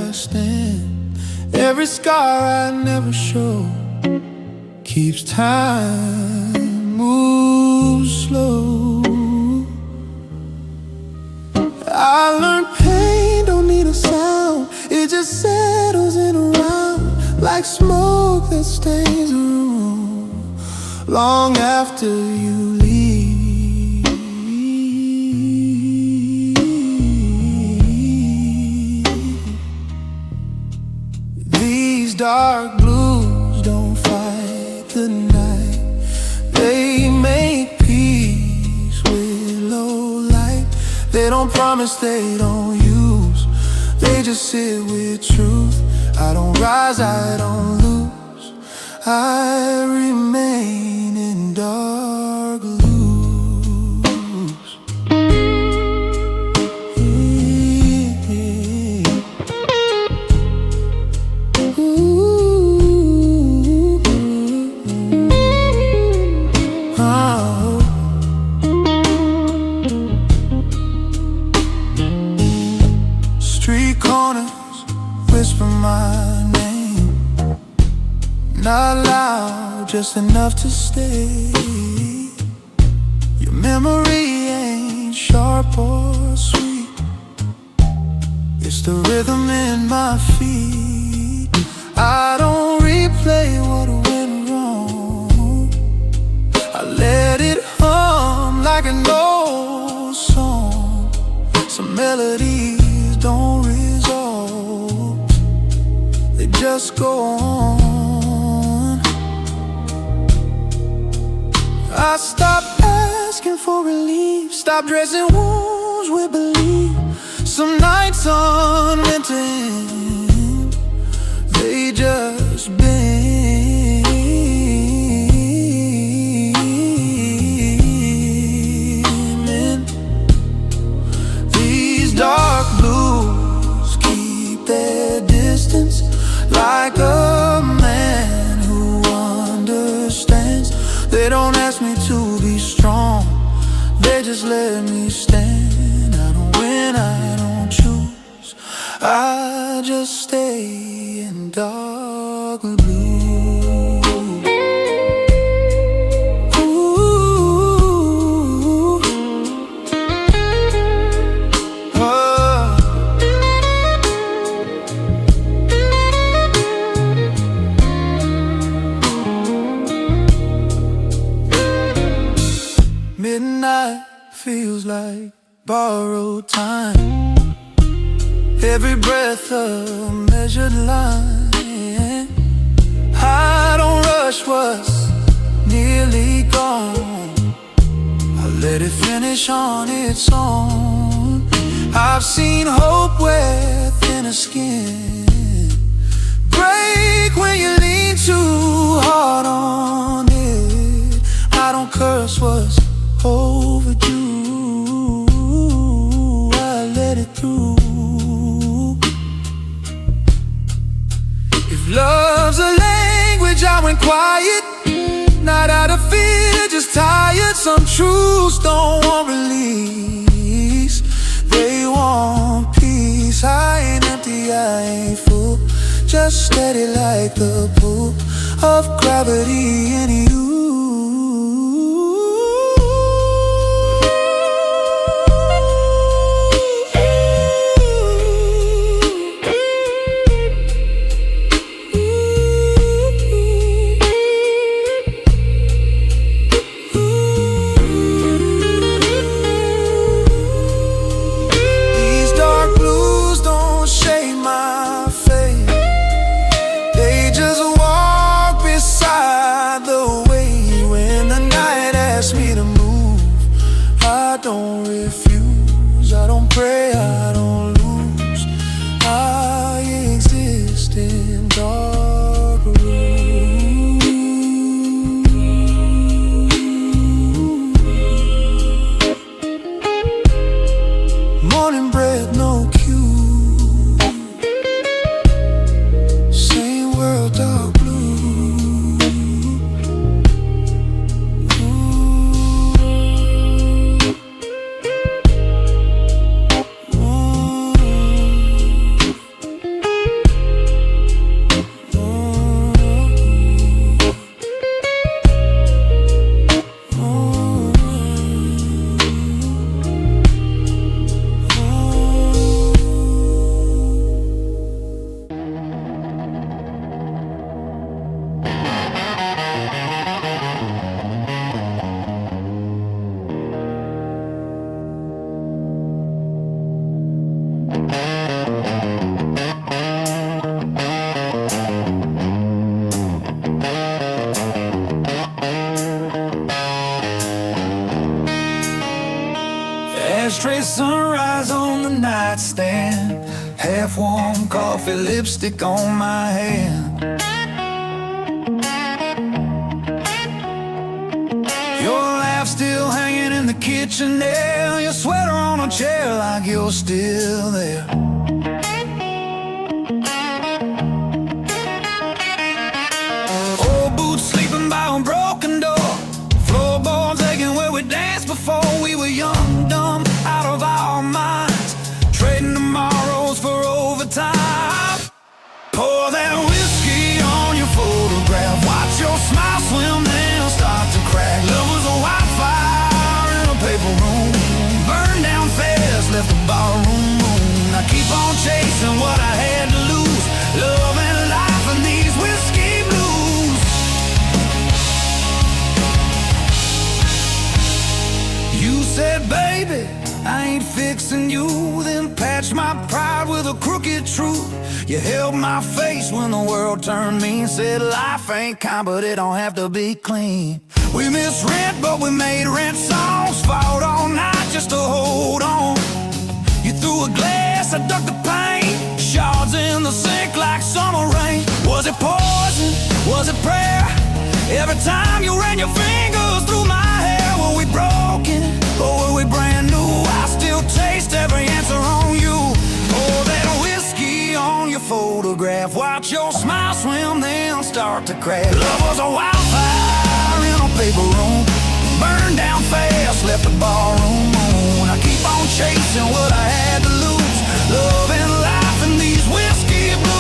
I stand. Every scar I never show keeps time moves slow. I learned pain don't need a sound, it just settles in around like smoke that stains a room long after you leave. These dark blues don't fight the night, they make peace with low light. They don't promise, they don't use, they just sit with truth. I don't rise, I don't lose, I remain in dark blues. Street corners whisper my name, not loud, just enough to stay. Your memory ain't sharp or sweet, it's the rhythm in my feet. I don't replay what went wrong, I let it hum like an old song. Some melodies don't resolve, they just go on. I stopped asking for relief, stopped dressing wounds with belief. Some nights aren't meant to end, they just been. These dark blues keep their distance, like a man who understands. They don't ask me to be strong, they just let me stand. I don't win, I don't choose, I just stay in dark blue. Midnight feels like borrowed time, every breath a measured line. I don't rush crush was nearly gone. I let it finish on its own. I've seen hope where thinner skin break when you lean too hard on it. I don't curse what's overdue. I let it through. If love's a language, I went quiet. Not out of fear, just tired. Some truths don't want release, they want peace. I ain't empty, I ain't full, just steady like the pull of gravity in you. Ashtray sunrise on the nightstand, half-warm coffee, lipstick on my hand. Your laugh still hanging in the kitchen air, your sweater on a chair like you're still there. Old boots sleeping by a broken door, floorboards aching where we danced before we were young, dumb, out of our minds, trading tomorrows for overtime. Pour that whiskey on your photograph, watch your smile swim, then start to crack. Love was a wildfire in a paper room, burned down fast, left the barroom moon. I keep on chasing what I had to lose, love and life and these whiskey blues. You said, baby, I ain't fixing you, then patched my pride with a crooked truth. You held my face when the world turned mean, said life ain't kind, but it don't have to be clean. We missed rent, but we made rent songs, fought all night just to hold on. You threw a glass, I ducked the pain, shards in the sink like summer rain. Was it poison? Was it prayer? Every time you ran your fingers through my hair, were we broken or were we brand new? I still taste every answer on you. Oh, that whiskey on your photograph, watch your smile swim, then start to crack. Love was a wildfire in a paper room, burned down fast, left the barroom moon. I keep on chasing what I had to lose, love and life and these whiskey blues.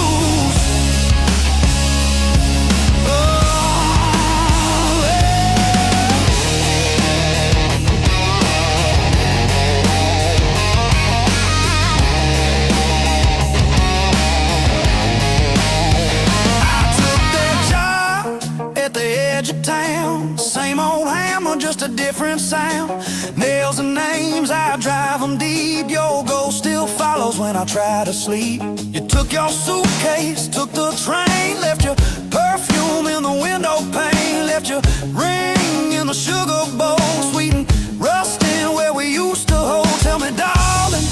Same old hammer, just a different sound. Nails and names, I drive them deep. Your ghost still follows when I try to sleep. You took your suitcase, took the train, left your perfume perfume in the window pane. Left your ring in the sugar bowl, sweet and rusting where we used to hold. Tell me, darling,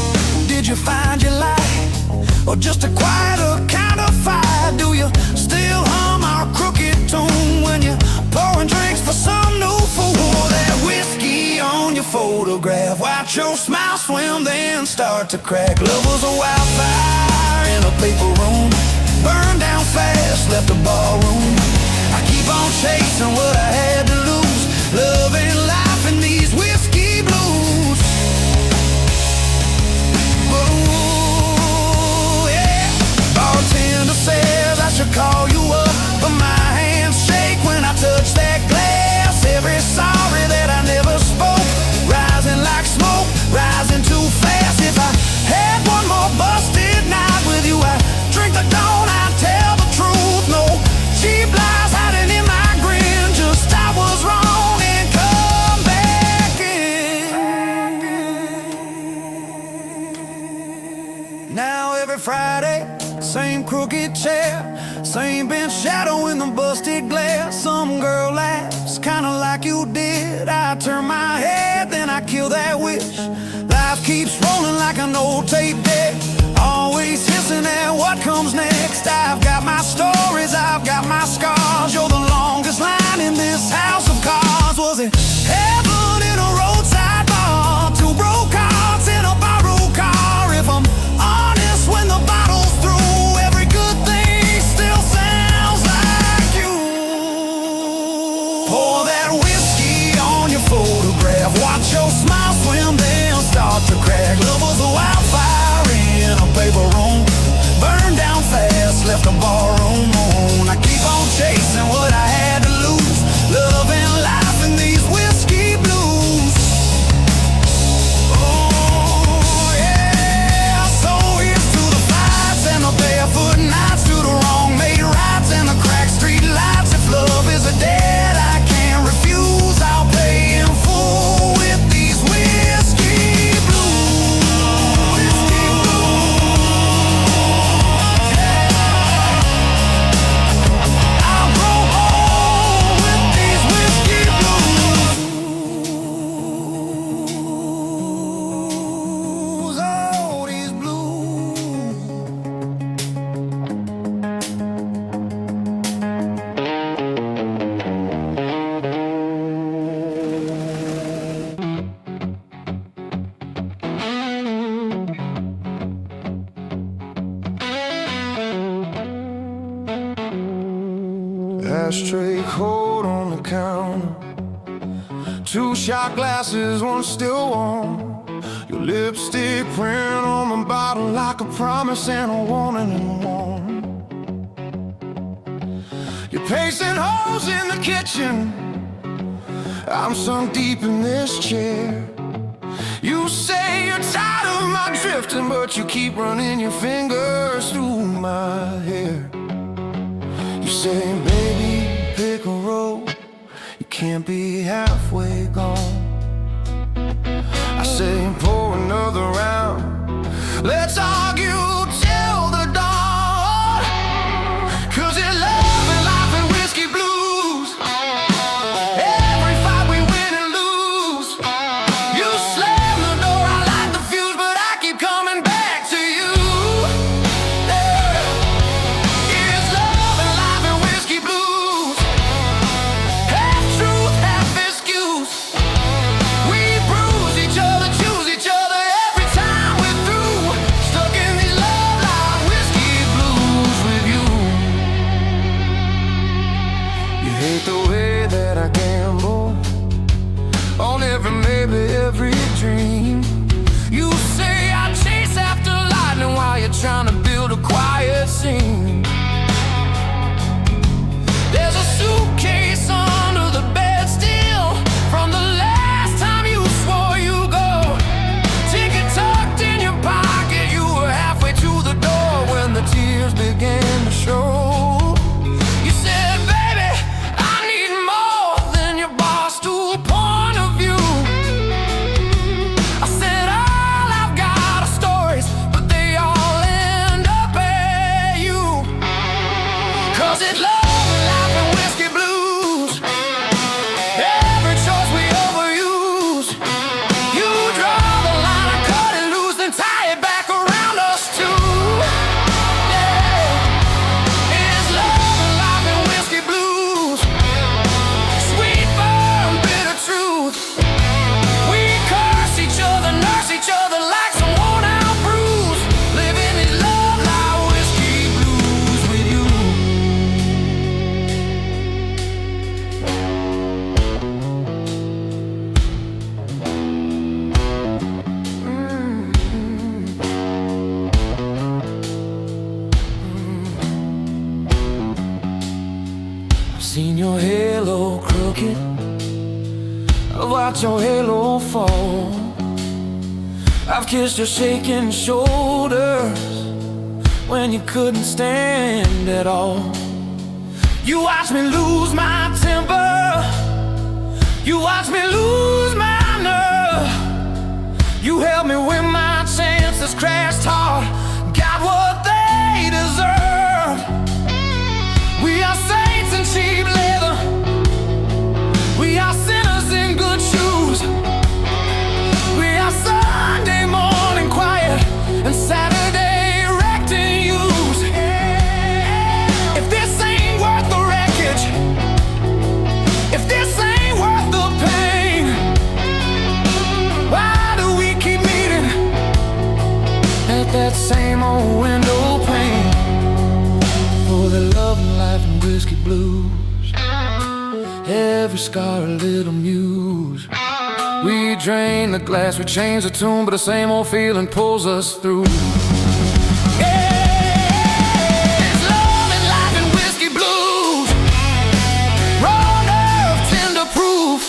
did you find your light, or just a quieter kind of fire? Do you still hum our crooked tune when you're pouring drinks for some new fool? That whiskey on your photograph, watch your smile swim, then start to crack. Love was a wildfire in a paper room, burned down fast, left the ballroom. I keep on chasing what I had to lose, love and life in these whiskey blues. Ooh, yeah. Bartender says I should call you up, but my hands shake when I touch that glass. Every sorry that I never spoke, rising like smoke, rising too fast. If I had one more busted night with you, I'd drink the dawn, I'd tell the truth. No cheap lies hiding in my grin, just I was wrong and come back in. Now every Friday, same crooked chair, same bench shadow in the busted glass. Some girl laughs kinda like you did. I turn my head, then I kill that wish. Life keeps rolling like an old tape deck, always hissing at what comes next. I've got my stories, I've got my scars. You're the longest line in this house of cards. Was it heaven in a roadside bar? Two broke hearts in a borrowed car. If I'm honest, when the bottle's through, every good thing still sounds like you. Pour that whiskey on your photograph, watch your smile swim, then start to crack. Love was a wildfire in a paper room, burned down fast, left the ballroom on. I keep on chasing what I had to lose, love and life in these whiskey blues. Oh yeah, so here's to the fights and the barefoot nights, to the wrong made rights and the cracked street lights. If love is a debt I can't refuse, I'll pay in full with these whiskey blues. Whiskey blues. I'll go home with these whiskey blues. Oh, these blues. Ashtray cold on the counter, two shot glasses, one still warm. Your lipstick print on the bottle like a promise and a warning and warm. You're pacing holes in the kitchen, I'm sunk deep in this chair. You say you're tired of my drifting, but you keep running your fingers through my hair. You say, baby, pick a road, you can't be halfway gone. I say, pour another round, let's argue till the dawn. 'Cause it's love and life and whiskey blues. Every fight we win and lose. You slam the door, I light the fuse, but I keep coming back to you. It's love and life and whiskey blues. Half truth, half excuse. We bruise each other, choose each other every time. watch your halo fall. I've kissed your shaking shoulders when you couldn't stand at all. You watched me lose my temper, you watched me lose my nerve. You held me when my chances crashed hard, got what they deserve. We are saints in cheap leather, we are sinners in good shoes. We are Sunday morning quiet and Saturday wrecked and used. If this ain't worth the wreckage, if this ain't worth the pain, why do we keep meeting at that same old window pane? For the love and life and whiskey blues, every scar a little muse. We drain the glass, we change the tune, but the same old feeling pulls us through. Yeah, it's love and life and whiskey blues, raw nerve, tender proof.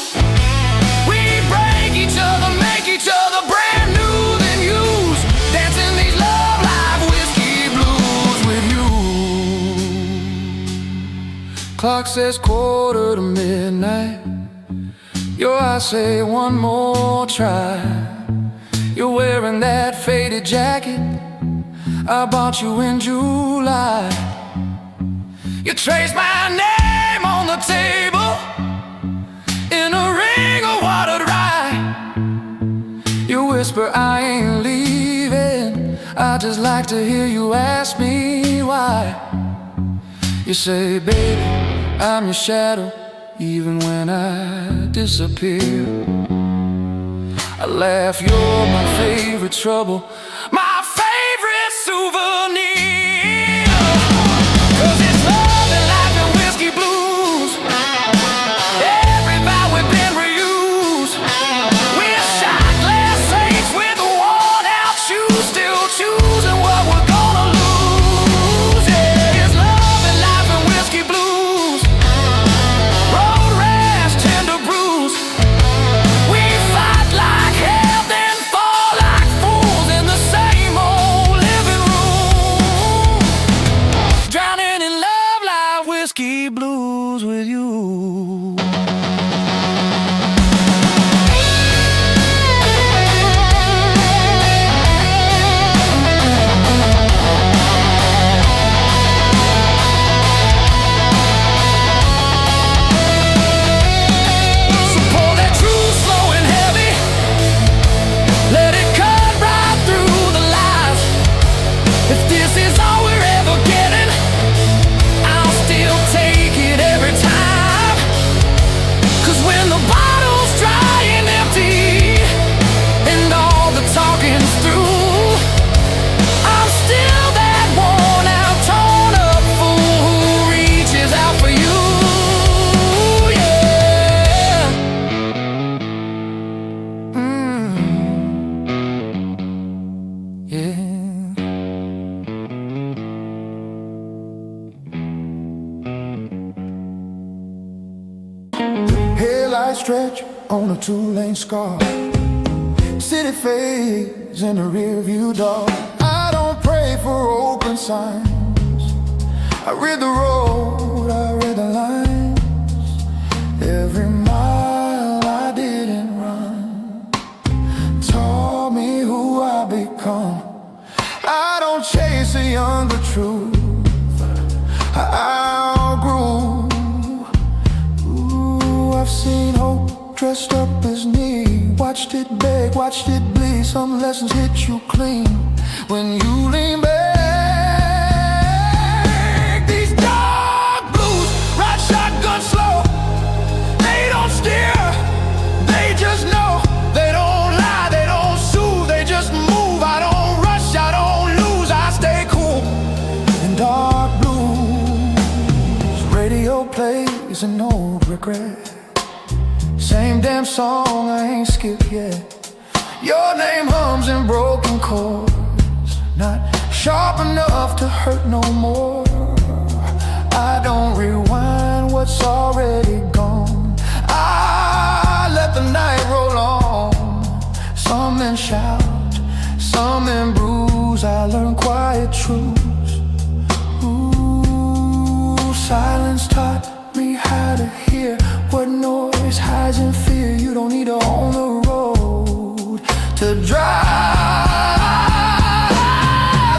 We break each other, make each other brand new than used. Dancing these love life whiskey blues with you. Clock says 1:45. Your eyes say one more try. You're wearing that faded jacket I bought you in July. You traced my name on the table in a ring of watered rye. You whisper I ain't leaving, I just like to hear you ask me why. You say baby, I'm your shadow even when I disappear. I laugh, you're my favorite trouble, my favorite souvenir. 'Cause it's love and life and whiskey blues, every vow we've been reused. We're shot glass saints with worn out shoes, still choosing what we're gonna lose. Yeah, it's love and life and whiskey blues, road rash, tender bruise. We fight like hell, then fall like fools in the same old living room. Drowning in love like whiskey blues with you. So pour that truth slow and heavy, let it cut right through the lies. If this is all we're ever getting, I'll still take it every time. 'Cause when the bottle's dry and empty and all the talking's through, I'm still that worn out, torn up fool who reaches out for you. Yeah. Yeah. Headlights stretch on a two-lane scar, city fades in the rearview door. I don't pray for open signs, I read the road, I read the lines. Every mile I didn't run taught me who I become. I don't chase a younger truth, I outgrew. Ooh, I've seen hope dressed up as need, watched it beg, watched it bleed. Some lessons hit you clean when you lean back. These dark blues ride shotgun slow, they don't steer, they just know. They don't lie, they don't soothe, they just move. I don't rush, I don't lose, I stay cool. In dark blues, radio plays an old regret, same damn song I ain't skipped yet. Your name hums in broken chords, not sharp enough to hurt no more. I don't rewind what's already gone, I let the night shout. Some men bruise, I learn quiet truths. Ooh, silence taught me how to hear what noise hides in fear. You don't need to own the road to drive.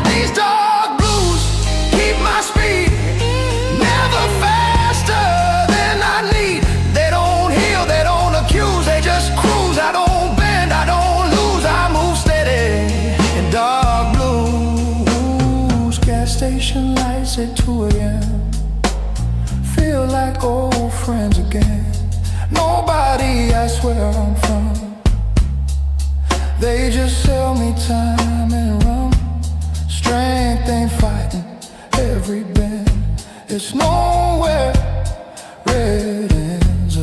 These dark blues keep my speed never faster than I need. They don't heal, they don't accuse, they just cruise. I don't bend, I don't lose, I move steady in dark blues. Gas station lights at 2 a.m. Feel like old friends again. Nobody asks where I'm from. They just sell me time and rum. Strength ain't fighting every bend. It's nowhere red ends.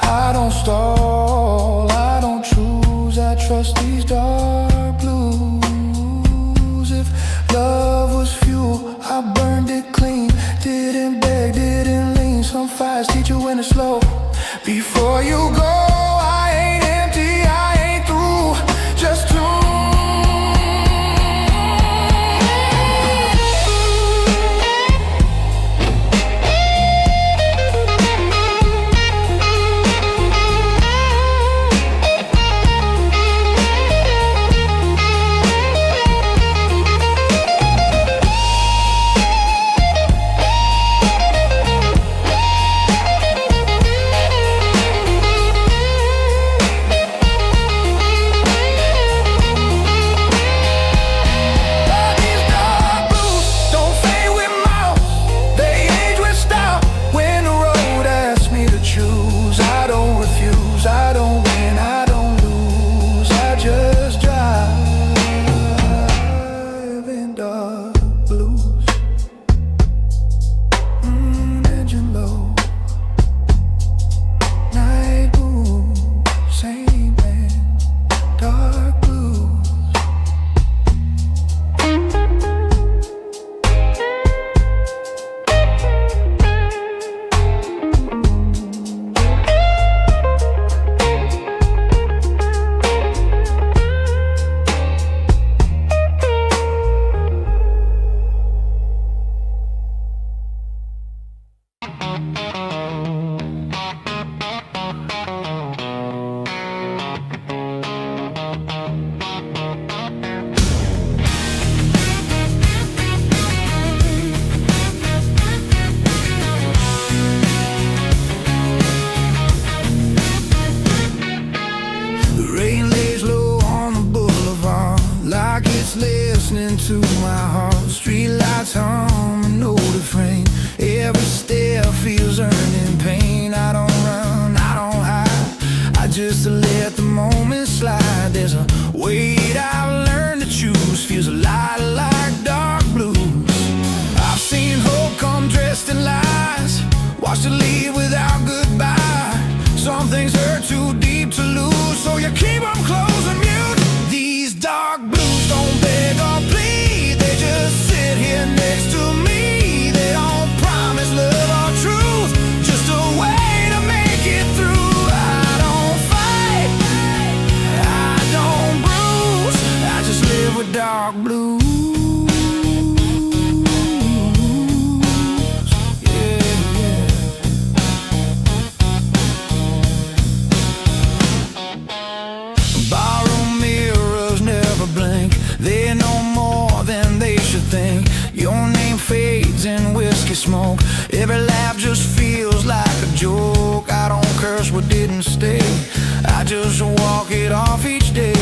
I don't stall, I don't choose. I trust these dark blues. If love was fuel, I burned it clean. Didn't beg, didn't lean. Some fires teach you when to slow. Before you go, I ain't empty, I ain't through. Just listening to my heart. Streetlights hum and no refrain. Every step feels earning pain. I don't run, I don't hide, I just let the moment slide. There's a weight I've learned to choose. Feels a lot like dark blues. I've seen hope come dressed in lies, watched it leave without goodbye. Some things hurt too deep to lose, so you keep them close and mute. These dark blues don't beg or plead, they just sit here next to me. They don't promise love or truth, just a way to make it through. I don't fight, I don't bruise, I just live with dark blues. They know more than they should think. Your name fades in whiskey smoke. Every laugh just feels like a joke. I don't curse what didn't stay, I just walk it off each day.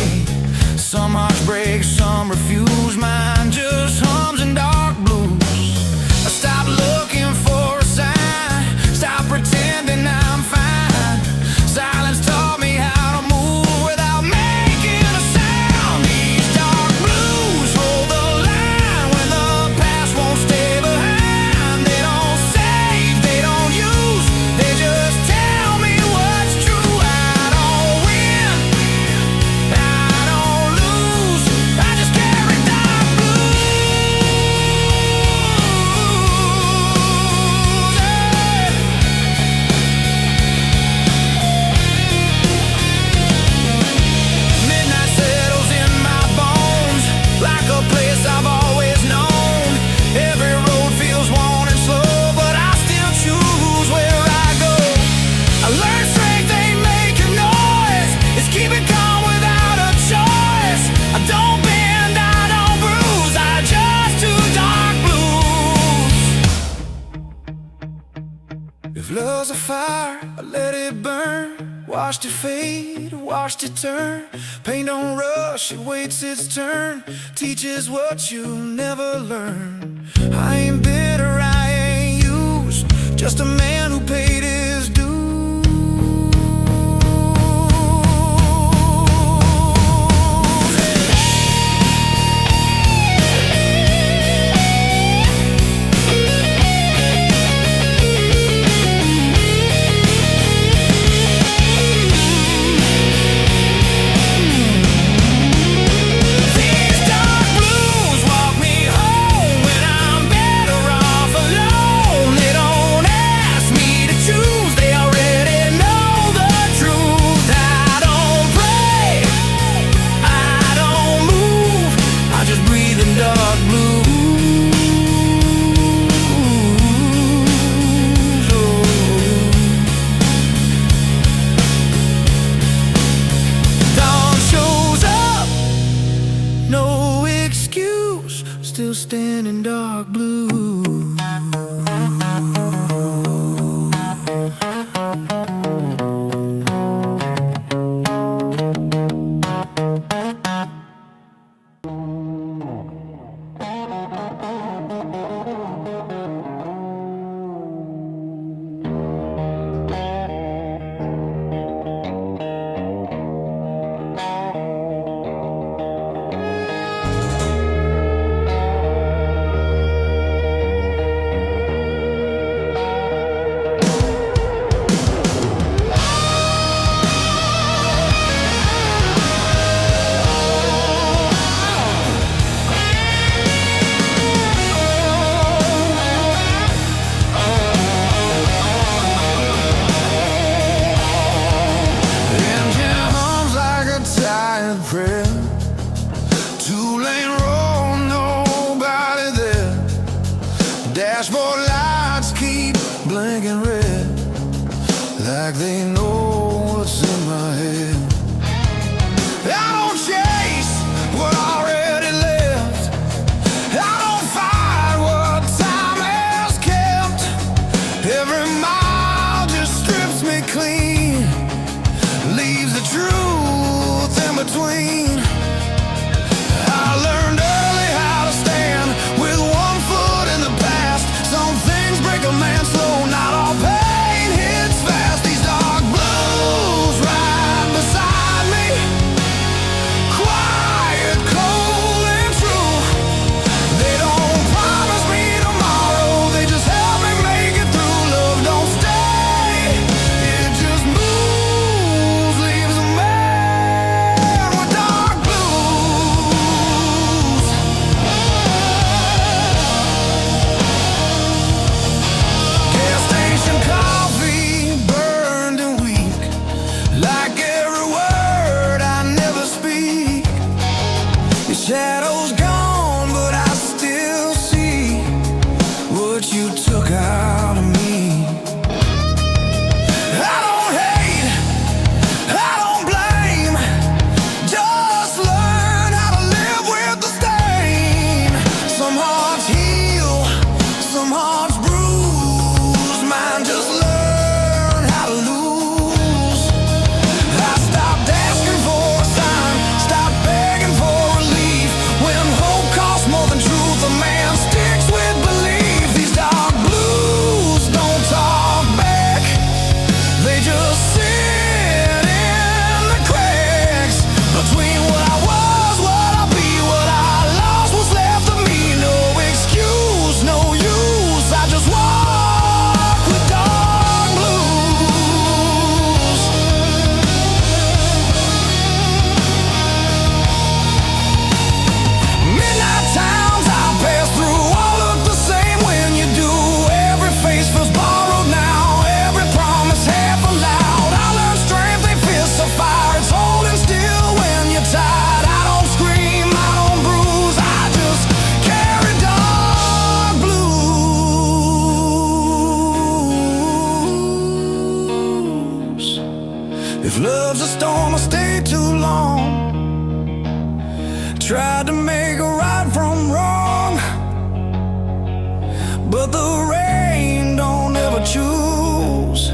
Some hearts break, some refuse. Mine just hums in dark blues. I stop looking for a sign, stop pretending I'm fine. Silence taught me how to move without making a sound. These dark blues hold the line when the past won't stay behind. They don't save, they don't use, they just tell me what's true. I don't win, I don't lose, I just carry dark blues. fire, I let it burn. Watched it fade, watched it turn. Pain don't rush, it waits its turn. Teaches what you never learn. I ain't bitter, I ain't used. Just a man who paid his dues. Still stand in dark blue. Two-lane road, nobody there. Dashboard lights keep blinking red, like they know what's in my head. I don't chase what already left. I don't fight what time has kept. Every mile just strips me clean, leaves the truth in between. I learned early how to stand with one foot in the past. Some things break a man slow, not all pain hits fast. These dark blues right beside me, quiet, cold and true. They don't promise me tomorrow, they just help me make it through. Love don't stay, it just moves, leaves a man with dark blues. Gas station coffee burned and weak, like every word I never speak. Your shadow's gone, but I still see what you took out of me. I don't hate, I don't blame, just learn how to live with the stain. Some hearts heal, some hearts bruise. Mine just learn how to lose. I stopped asking for a sign, stopped begging for relief. When hope costs more than truth, a man sticks with belief. These dark blues don't talk back, they just sit in the cracks between what I was, what I'll be, what I lost, what's left of me. No excuse, no use, I just walk with dark blues. Midnight towns I'll pass through all look the same when you do. Every face feels borrowed now, every promise half allowed. I learned strength, they fist of fire, it's holding still when you're tired. I don't scream, I don't bruise, I just carry dark blues. If love's a storm, I stay too long. Tried to make a right from wrong, but the rain don't ever choose.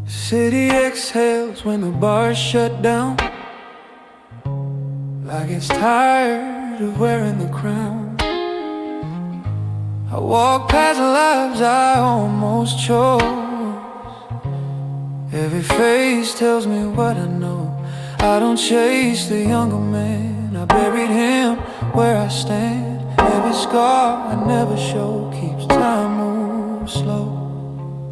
City exhales when the bars shut down, like it's tired of wearing the crown. I walk past lives I almost chose. Every face tells me what I know. I don't chase the younger man, I buried him where I stand. Every scar I never show keeps time moving slow.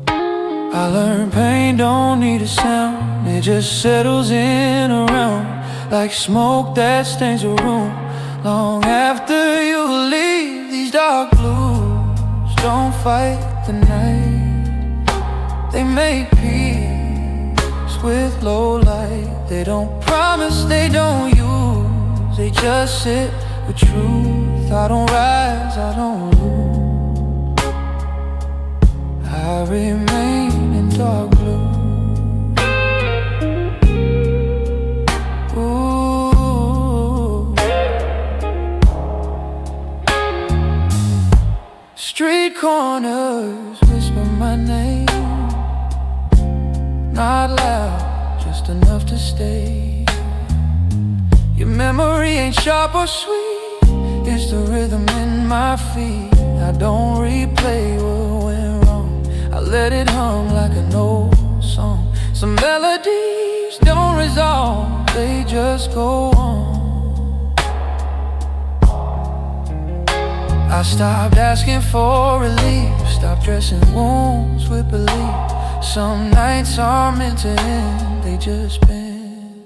I learned pain don't need a sound, it just settles in around, like smoke that stains a room long after you leave. These dark blues don't fight the night, they make peace with low light. They don't promise, they don't use, they just sit with truth. I don't rise, I don't lose, I remain in dark blue. Ooh. Street corners whisper my name, not loud, just enough to stay. Your memory ain't sharp or sweet, it's the rhythm in my feet. I don't replay what went wrong, I let it hum like an old song. Some melodies don't resolve, they just go on. I stopped asking for relief, stopped dressing wounds with belief. Some nights are meant to end, they just bend.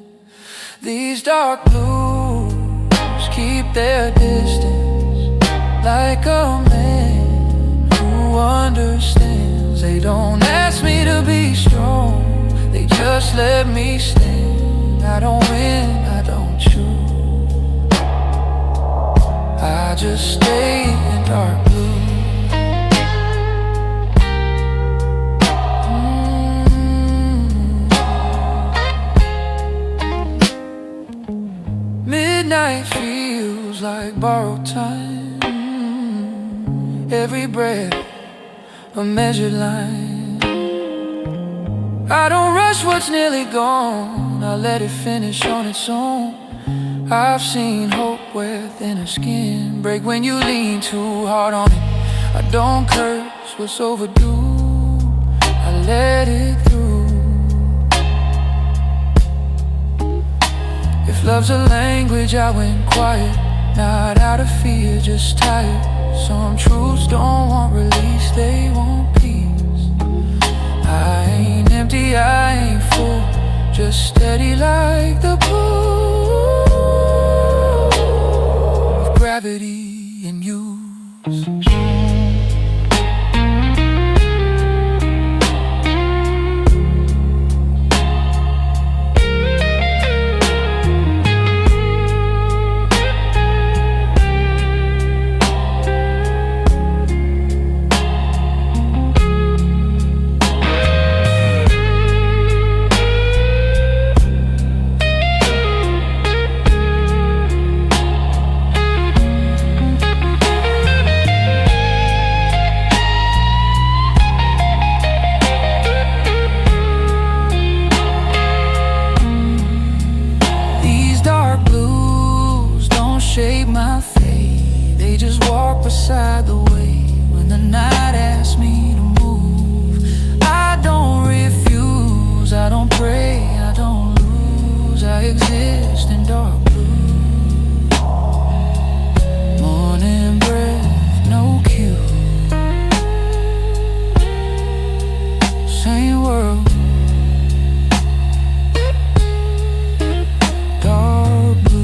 These dark blues keep their distance, like a man who understands. They don't ask me to be strong, they just let me stand. I don't win, I don't choose, I just stay in dark blue. Midnight feels like borrowed time, every breath a measured line. I don't rush what's nearly gone, I let it finish on its own. I've seen hope where thinner skin break when you lean too hard on it. I don't curse what's overdue, I let it through. If love's a language, I went quiet, not out of fear, just tired. Some truths don't want release, they want peace. I ain't empty, I ain't full, just steady like the pull of gravity in use. Beside the way when the night asks me to move. I don't refuse, I don't pray, I don't lose, I exist in dark blue. Morning breath, no cue, same world, dark blue.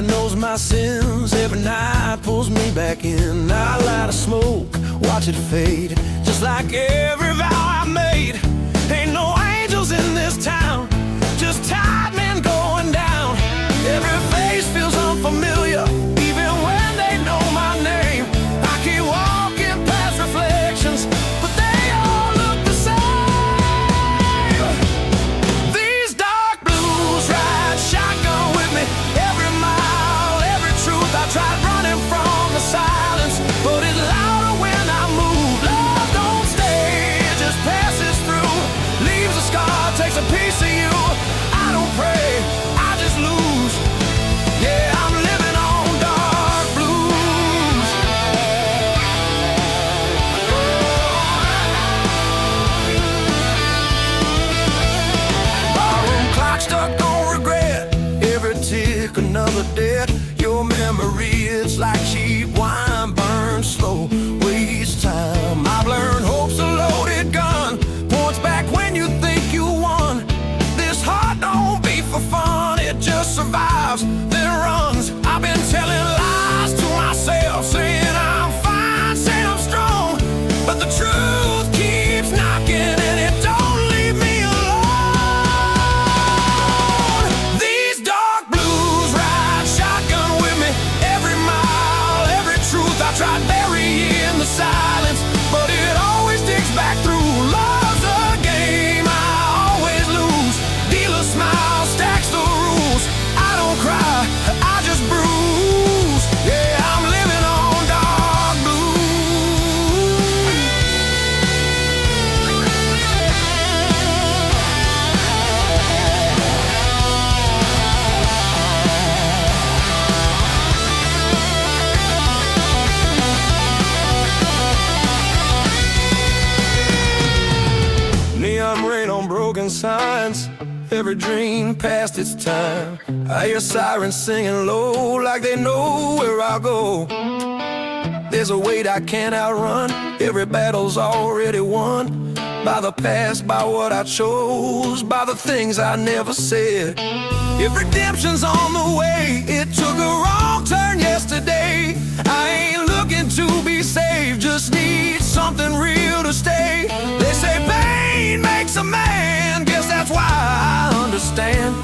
thinking knows my sins. Every night pulls me back in. I light a smoke, watch it fade, just like every vow I made. Ain't no angels in this town, just tired men going down. Every face feels unfamiliar, even when they know my name. I keep walking past reflections, but they all look the same. These dark blues ride shotgun with me every mile, every truth. I tried running from the silence, but it's louder when I move. Love don't stay, it just passes through, leaves a scar, takes a piece of you. I don't pray, I just lose. Yeah, I'm living on dark blues. Barroom clock stuck on regret, every tick another debt. Your memory, it's like cheap wine, burns slow, waste time. I've learned hope's a loaded gun, points back when you think you won. This heart don't beat for fun, it just survives, then runs. I've been telling lies to myself, saying I'm fine, saying I'm strong, but the truth keeps knocking and it don't leave me alone. These dark blues ride shotgun with me every mile, every truth. I tried burying the silence, but it always digs back through. Love's a game, I always lose. Dealer smile, stacks the rules. I don't cry, I just bruise. Yeah, I'm living on dark neon rain on broken signs, every dream past its time. I hear sirens singing low, like they know where I'll go. There's a weight I can't outrun, every battle's already won. By the past, by what I chose, by the things I never said. If redemption's on the way, it took a wrong turn yesterday. I ain't looking to be saved, just need something real to stay. They say pain makes a man, guess that's why I understand.